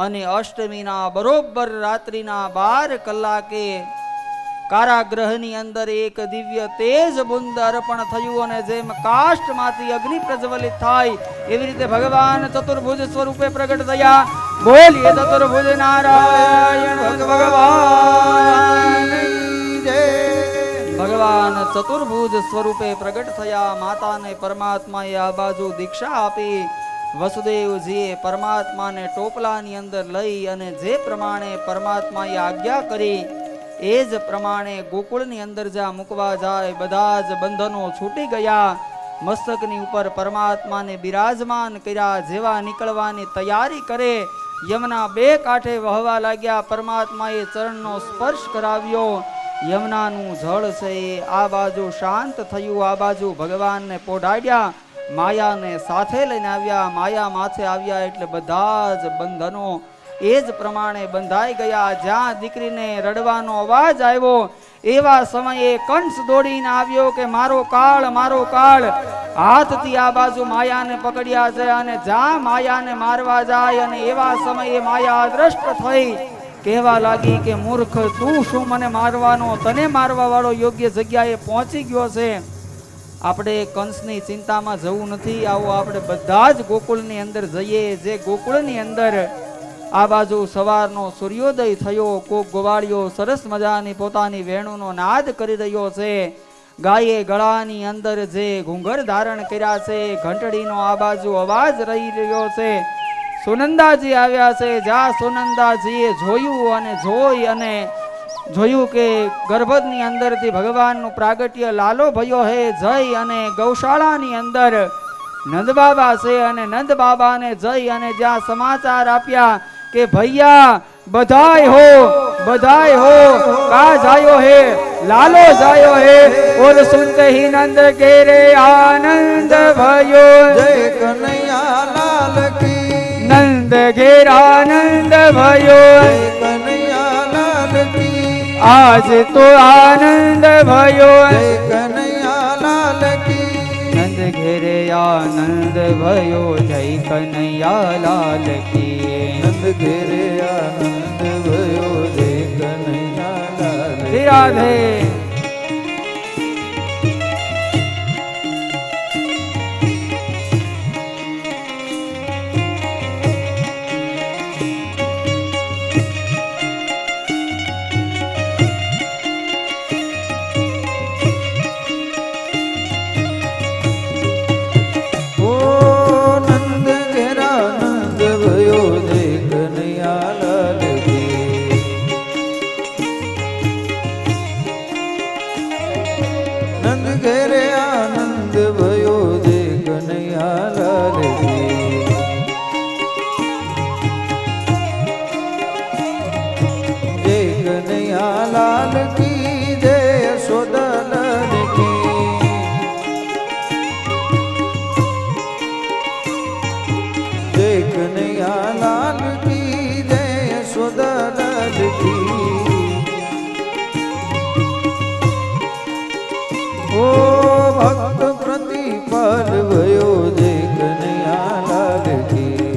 અને અષ્ટમીના બરોબર રાત્રિના 12 કલાકે કારાગ્રહની અંદર એક દિવ્ય તેજ બુંદ અર્પણ થયું અને જેમ કાષ્ટમાંથી અગ્નિ પ્રજ્વલિત થાય એવી રીતે ભગવાન ચતુર્ભુજ સ્વરૂપે પ્રગટ થયા. બોલીએ ચતુર્ભુજ નારાયણ ભગવાન. ભગવાન ચતુર્ભુજ સ્વરૂપે પ્રગટ થયા. માતાને પરમાત્માએ આ બાજુ દીક્ષા આપી. વસુદેવજીએ પરમાત્માને ટોપલાની અંદર લઈ અને જે પ્રમાણે પરમાત્માએ આજ્ઞા કરી એ જ પ્રમાણે ગોકુળની અંદર જ્યાં મૂકવા જાય બધા જ બંધનો છૂટી ગયા. મસ્તકની ઉપર પરમાત્માને બિરાજમાન કર્યા. જેવા નીકળવાની તૈયારી કરે યમુના 2 કાંઠે વહવા લાગ્યા. પરમાત્માએ ચરણનો સ્પર્શ કરાવ્યો. યમુનાનું જળ છે આ બાજુ શાંત થયું. આ બાજુ ભગવાનને પોઢાડ્યા. માયાને સાથે લઈને આવ્યા. માયા માથે આવ્યા એટલે બધા જ બંધનો એ જ પ્રમાણે બંધાઈ ગયા. જ્યાં દીકરીને રડવાનો અવાજ આવ્યો એવા સમયે કંસ દોડીને આવ્યો કે મારો કાળ મારો કાળ. હાથથી આ બાજુ માયાને પકડ્યા છે અને જ્યાં માયાને મારવા જાય અને એવા સમયે માયા દ્રષ્ટ થઈ કહેવા લાગી કે મૂર્ખ તું શું મને મારવાનો, તને મારવા વાળો યોગ્ય જગ્યાએ પહોંચી ગયો છે. આપણે કંસની ચિંતામાં જવું નથી. આવો આપણે બધા જ ગોકુળની અંદર જઈએ. જે ગોકુળની અંદર આ બાજુ સવારનો સૂર્યોદય થયો. કોક ગોવાળિયો સરસ મજાની પોતાની વેણુનો નાદ કરી રહ્યો છે. ગાયે ગળાની અંદર જે ઘૂંઘર ધારણ કર્યા છે, ઘંટડીનો આ બાજુ અવાજ રહી રહ્યો છે. સુનંદાજી આવ્યા છે. જ્યાં સુનંદાજીએ જોયું અને જોઈ અને જોયું કે ગર્ભની અંદરથી ભગવાનનું પ્રાગટ્ય લાલો ભયો હે જઈ અને ગૌશાળાની અંદર નંદ બાબા છે અને નંદ બાબાને જઈ અને જ્યાં સમાચાર આપ્યા કે ભૈયા બધાય હો કા જાયો હે લાલો જાયો હે. ઓર સુનતે હી નંદ ઘેરે આનંદ ભયો. જય કનૈયા લાલ કી. નંદ ઘેર આનંદ ભયો. જય કનૈયા લાલ કી. આજ તો આનંદ ભયો. જય કનૈયા લાલ કી. નંદ ઘેરે આનંદ ભયો. જય કનૈયા લાલ કી. નંદ ઘેરે આનંદ ભયો. જય કનૈયા લાલ કી. રાધે. ઘેરે આનંદ ભયો જય કનૈયાલાલ કી જય કનૈયાલાલ કી જય યશોદાલાલ કી જય કનૈયાલાલ કી જય યશોદાલાલ કી ઓ ભક્ત પ્રતિપાલ ભયો જય કનૈયાલાલ કી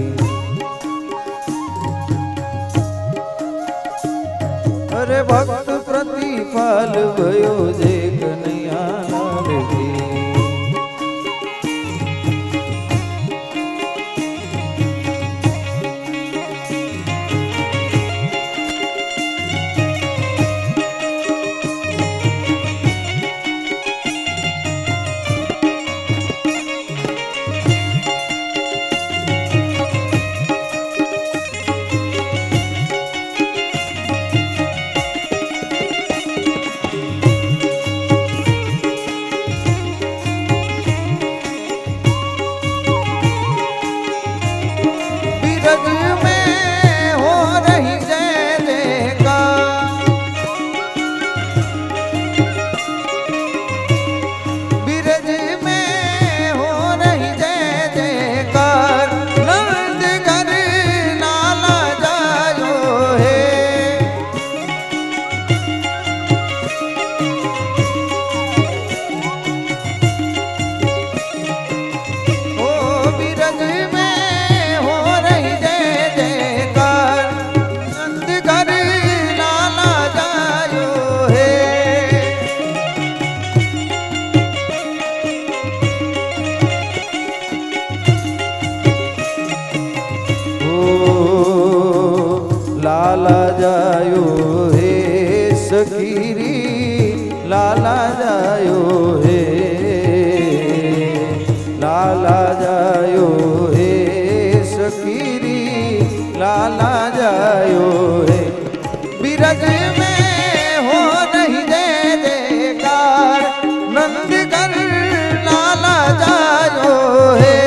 અરે ભક્ત પ્રતિપાલ ભયો જય કનૈયાલાલ કી बिरज में हो रही जय जयकार बिरज में हो रही जय जयकार नंद घर लाला जायो है ओ बिरज में लाला जायो हे सखीरी लाला जायो हे लाला जायो हे सखीरी लाला जायो हे बिरज में हो नहीं जय जयकार नंद कर लाला जायो हे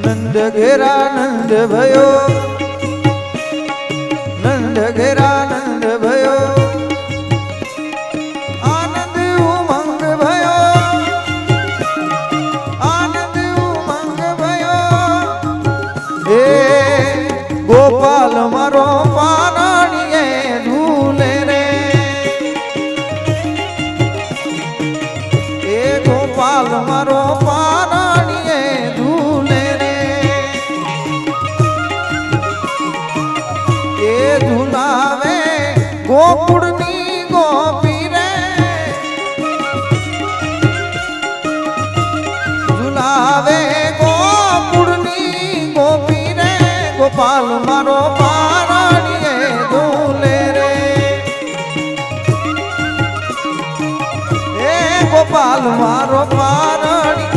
नंद घेरा नंद भयो नंद घेरा नंद भयो आनंद उमंग भयो आनंद उमंग भयो हे गोपाल मारो पाराणिये झूले रे हे गोपाल मारो पाराणिये झूले रे झुलावे गोकुड़नी गोपी रे झुलावे गोकुड़नी गोपी रे गोपाल मारो पाराणिये झूले रे ए गोपाल मारो पाराणी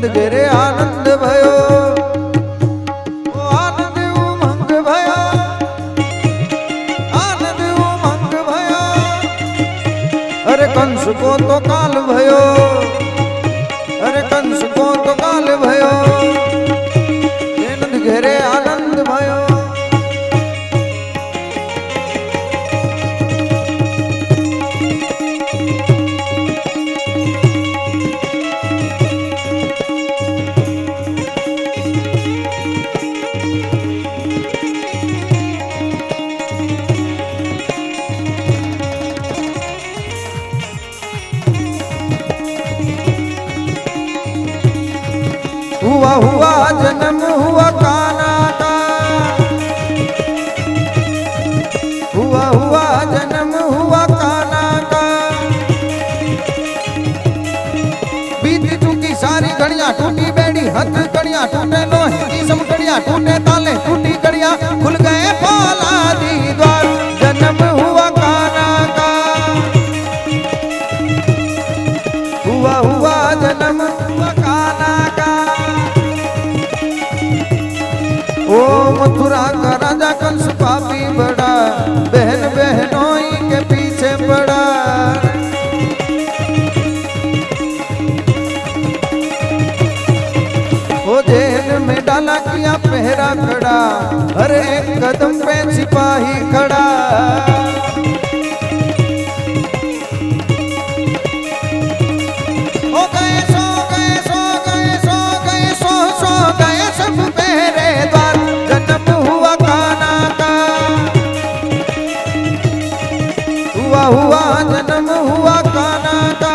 नंद घेरे आनंद भयो, ओ आनंद उमंग भयो, आनंद उमंग भयो। अरे कंस को तो काल भयो, अरे कंस को तो काल भयो, नंद घेरे आनंद भयो। हुआ हुआ जन्म हुआ काना का, हुआ हुआ जन्म हुआ काना का। बीत चुकी सारी घड़ियां, टूटी बेड़ी हथ कड़ियां, टूटे लोहे की सब कड़ियां, टूटे ताले टूटी कड़ियां, खुल गए फौलादी द्वार। जन्म हुआ काना का, हुआ हुआ जन्म हुआ काना का। ओ मथुरा का राजा कंस पापी बड़ा, बहन बहनों के पीछे पड़ा। ओ जेल में डाला किया पहरा खड़ा, हर एक कदम पे सिपाही खड़ा। ओ गए सो गए सो गए सो गए सो सो गए सब पहरेदार। जन्म हुआ काना का, हुआ हुआ जन्म हुआ काना का।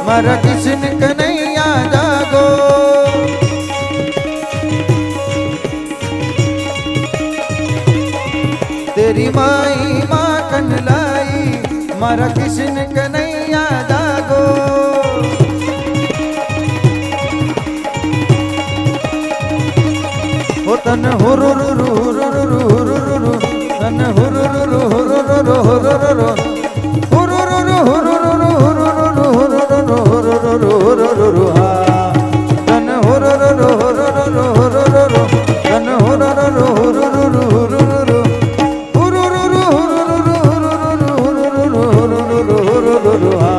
मारा किशन कन्हैया जागो। तेरी माई माँ कन्हलाई, मारा किशन कन्हैया जागो। ओ तन हुरुरुरु हुरुरुरु हुरुरुरु, तन हुरुरुरु हुरुरुरु हुरुरुरु, हुरुरुरु हुरुरुरु हुरुरुरु हुरुरुरु हा। तन हुरुरुरु हुरुरुरु हुरुरुरु, तन हुरुरुरु हुरुरुरु हुरुरुरु, हुरुरुरु हुरुरुरु हुरुरुरु हुरुरुरु हुरुरुरु हा।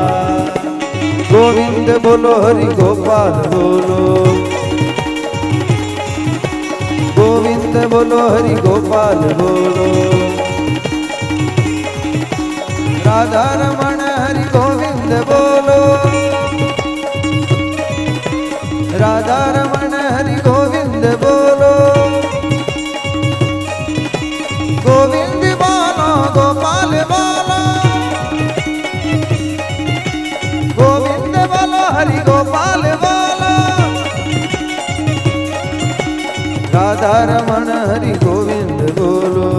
गोविंद बोलो हरि गोपाल बोलो, गोविंद बोलो हरि गोपाल बोलो। राधा रमण हरि गोविंद बोलो, राधा रमण हरि गोविंद बोलो। गोविंद बोलो गोपाल बोलो, गोविंद बोलो हरि गोपाल बोलो। राधा रमण हरि गोविंद बोलो।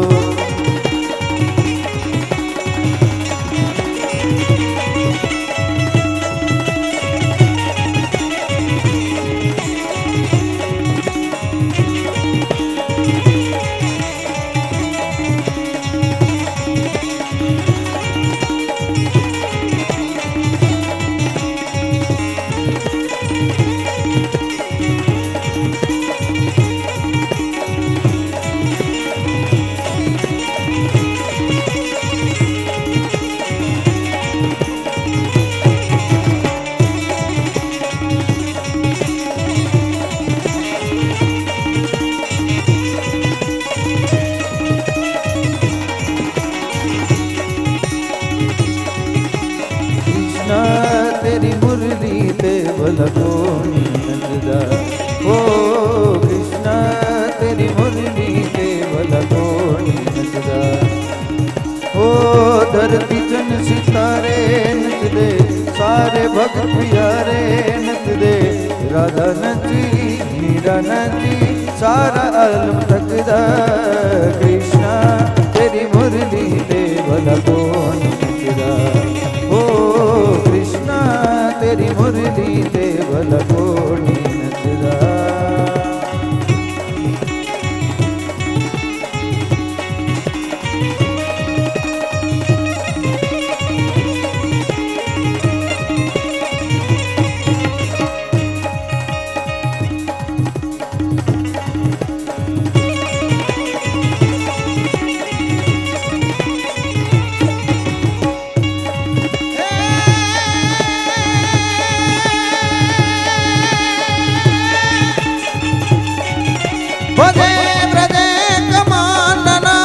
भला कोणी नचदा ओ कृष्ण तेरी मुरली ते भला कोणी नचदा ओ धरती जन सितारे नच दे सारे भक्त प्यारे नच दे राधा नची मीरा नची सारा आलम थकदा कृष्णा तेरी मुरली ते भला कौन नचदा ओ कृष्णा तेरी मुरली ते भला कौन नचदा भजे ब्रजे कमांडना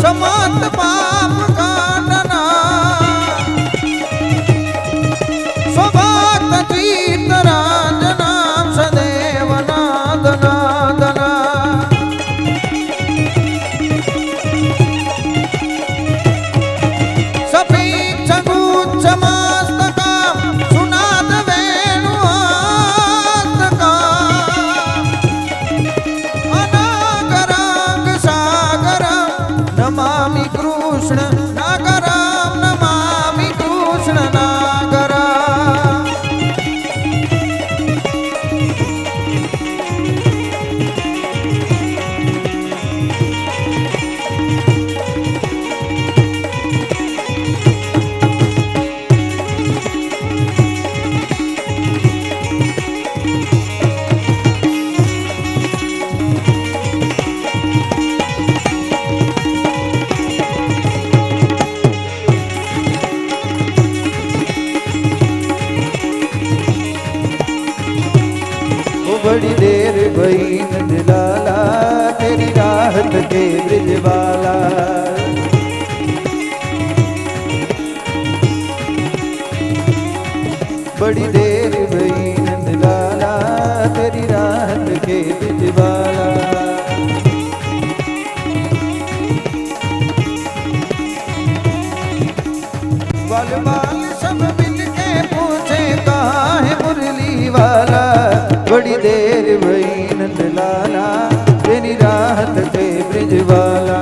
समत पाप कांडना स्वभक्त तीर्थ राजना सदैव नादना दना सफीक्ष गुच्छ मस्तका सुनाद वेणु आस्तका नमामि कृष्ण नागराम नमामि कृष्ण नागरा बड़ी देर भई नंदलाला तेरी राहत के ब्रिजवाला बड़ी देर भई नंदलाला तेरी राहत के ब्रिजवाला बाल बाल सब मिल के पूछे कहाँ है मुरली वाला बड़ी देर भई नंदलाला तेरी राहत थे ब्रिजवाला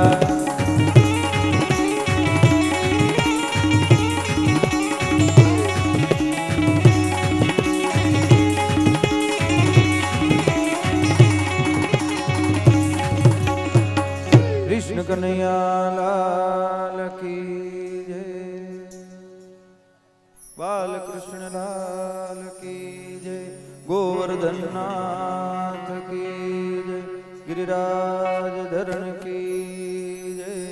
कृष्ण कन्हैया लाल की जय बाल कृष्ण लाल की जय गोवर्धन नाथ की जय गिरिराज धरण की जय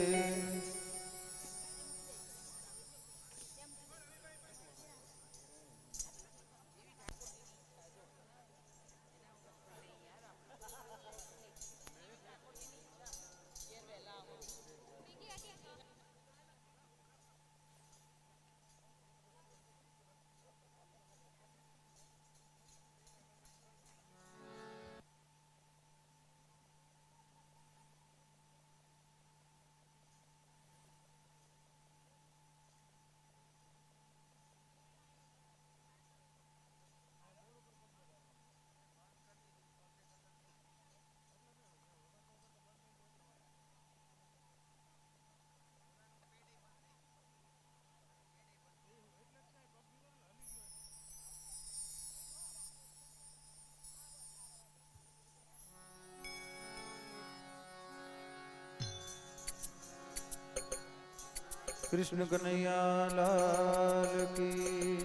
कृष्ण कन्हैया लाल की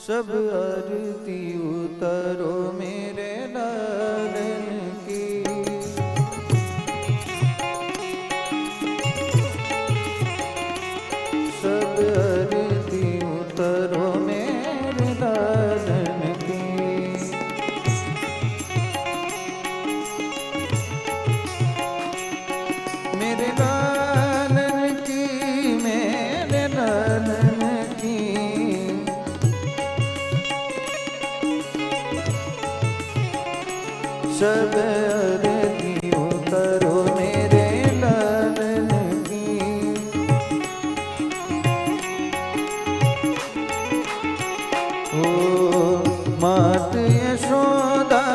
सब आरती उतारो मेरे लालन की सब आरती उतारो मेरे लालन की मेरे लालन की मेरे लालन की सब आरती उतारो मेरे लालन की। ओ मात यशोदा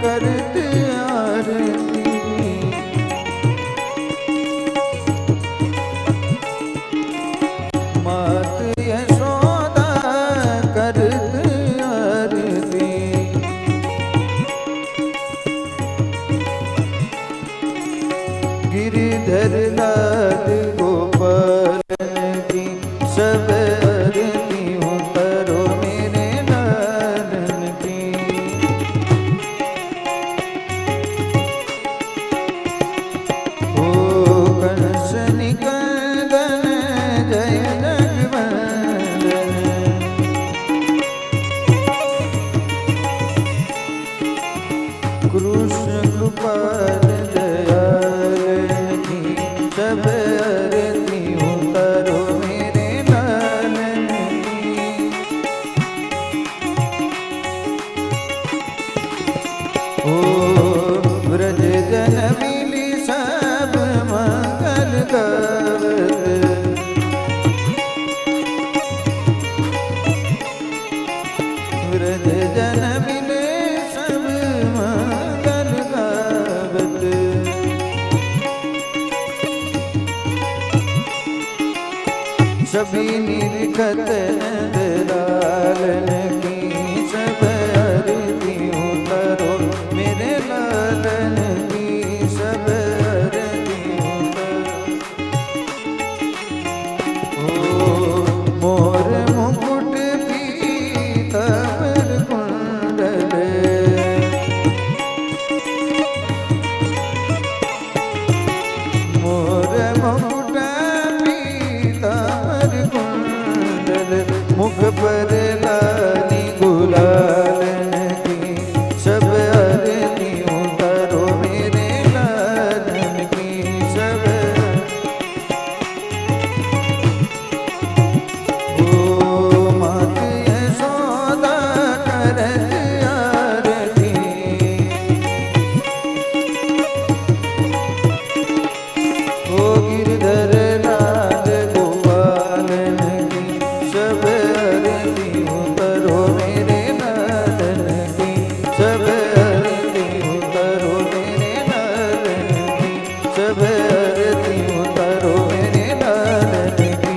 करत आरती, मात यशोदा करत आरती। गिरिधर लाल गोपालन की सब आरती उतारो मेरे लालन की। ओ कंस निकंदन जय जगवंदन, कृष्ण कृपाल दयाल की सब आरती उतारो मेरे लालन की। ओ ब्रज जन मिली सब मंगल गावत, ब्रज जन मिले सब मंगल गावत। सभी निरखत लालन की सब आरती उतारो मेरे लालन की सब आरती उतारो। ओ मोर मुकुट पीतांबर कुंडल, मोर मुकुट पीतांबर कुंडल, मुख पर लानी गुलालन की सब आरती उतारो मेरे लालन की सब। ओ मात यशोदा करत आरती, ओ गिरधर लाल गोपालन की सब आरती उतारो मेरे लालन की सब आरती उतारो मेरे लालन की सब आरती उतारो मेरे लालन की।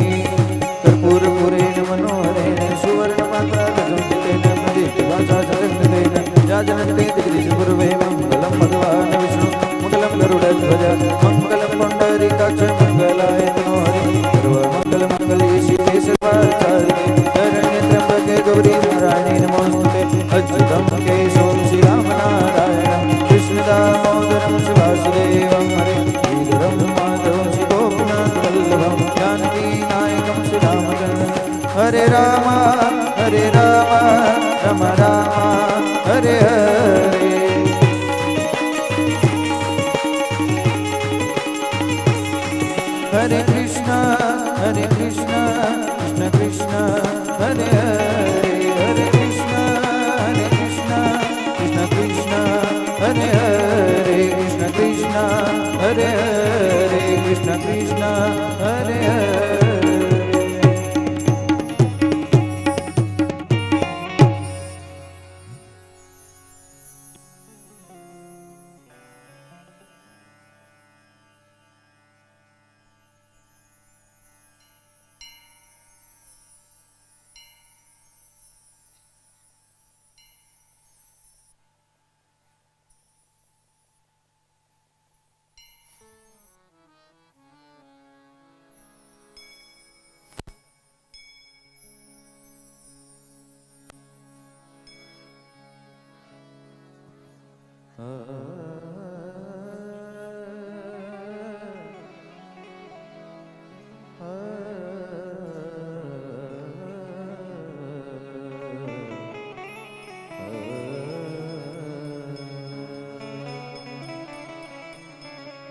कर्पूर पुरेण मनोहरेण सुवर्ण मात्रागजोतितेन मदीप्ति वाचा जगन्नतेन जाजनन्ते दिग्दिशपूर्वे मङ्गलं भगवान् विष्णु मङ्गलं गरुडध्वज मङ्गलं पुण्डरीकाक्ष मङ्गलाय तनोहरि सर्वमङ्गलमङ्गले शिवे सर्वार्थसाधिके शरण्ये त्र्यम्बके गौरी नारायणी नमोस्तुते। अच्युतं केशवं श्रीरामनारायणं कृष्णदामोदरं शिवासुदेवं हरे श्रीधरं माधवं श्रीगोपीनाथवल्लभं जानकीनायकं श्रीरामचन्द्रं। हरे राम राम राम हरे हरे। हरे कृष्ण कृष्ण कृष्ण हरे हरे, हरे कृष्ण कृष्ण कृष्ण हरे हरे, कृष्ण कृष्ण हरे हरे, कृष्ण कृष्ण हरे हरे।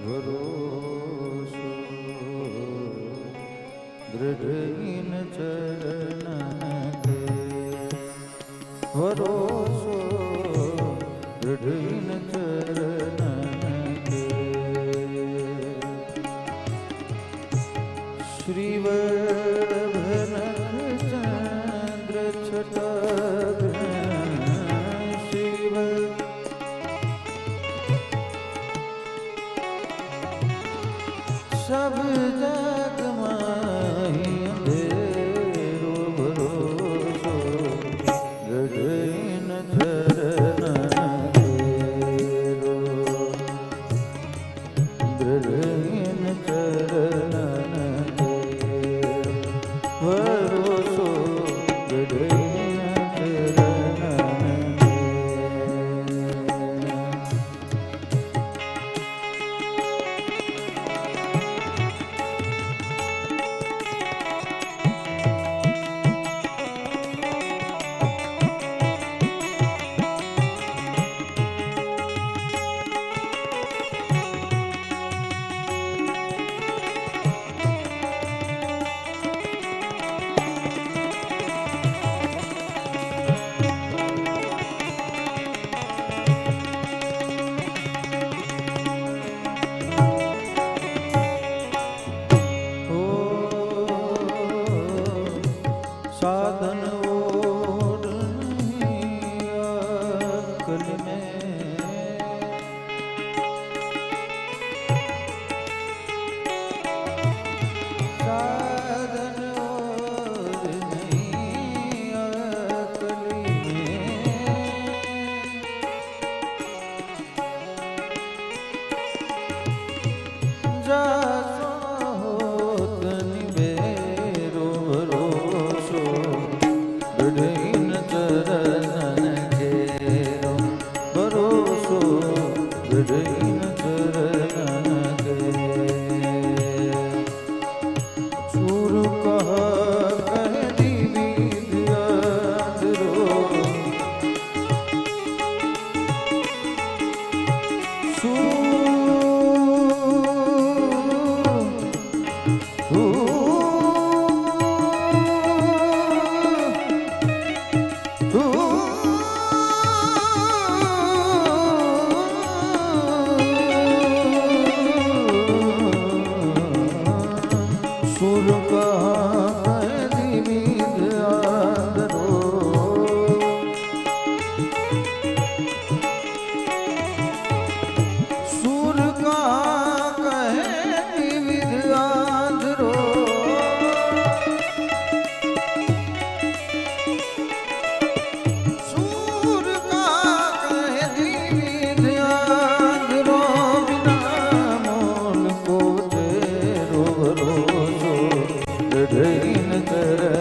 भरोसो दृढ़ चरण के, भरोसो दृढ़ भनक चंद्र छटा शिव सब जग माही अंधेरो भरोसो गगन चरण तेरो गगन चरण तेरो भरोसो गगन चरण साधन और नहीं अकल में साधन और नहीं अकल में जा गढ़ीन चरण घेरो भरोसो गढ़ीन चरण घेरो चूर कह कहती विद्या धरो सुर कहती विद्या धरो सुर का कहती विद्या धरो सुर का कहती विद्या धरो बिना मोल को तेरो भरोसो गढ़ीन चरण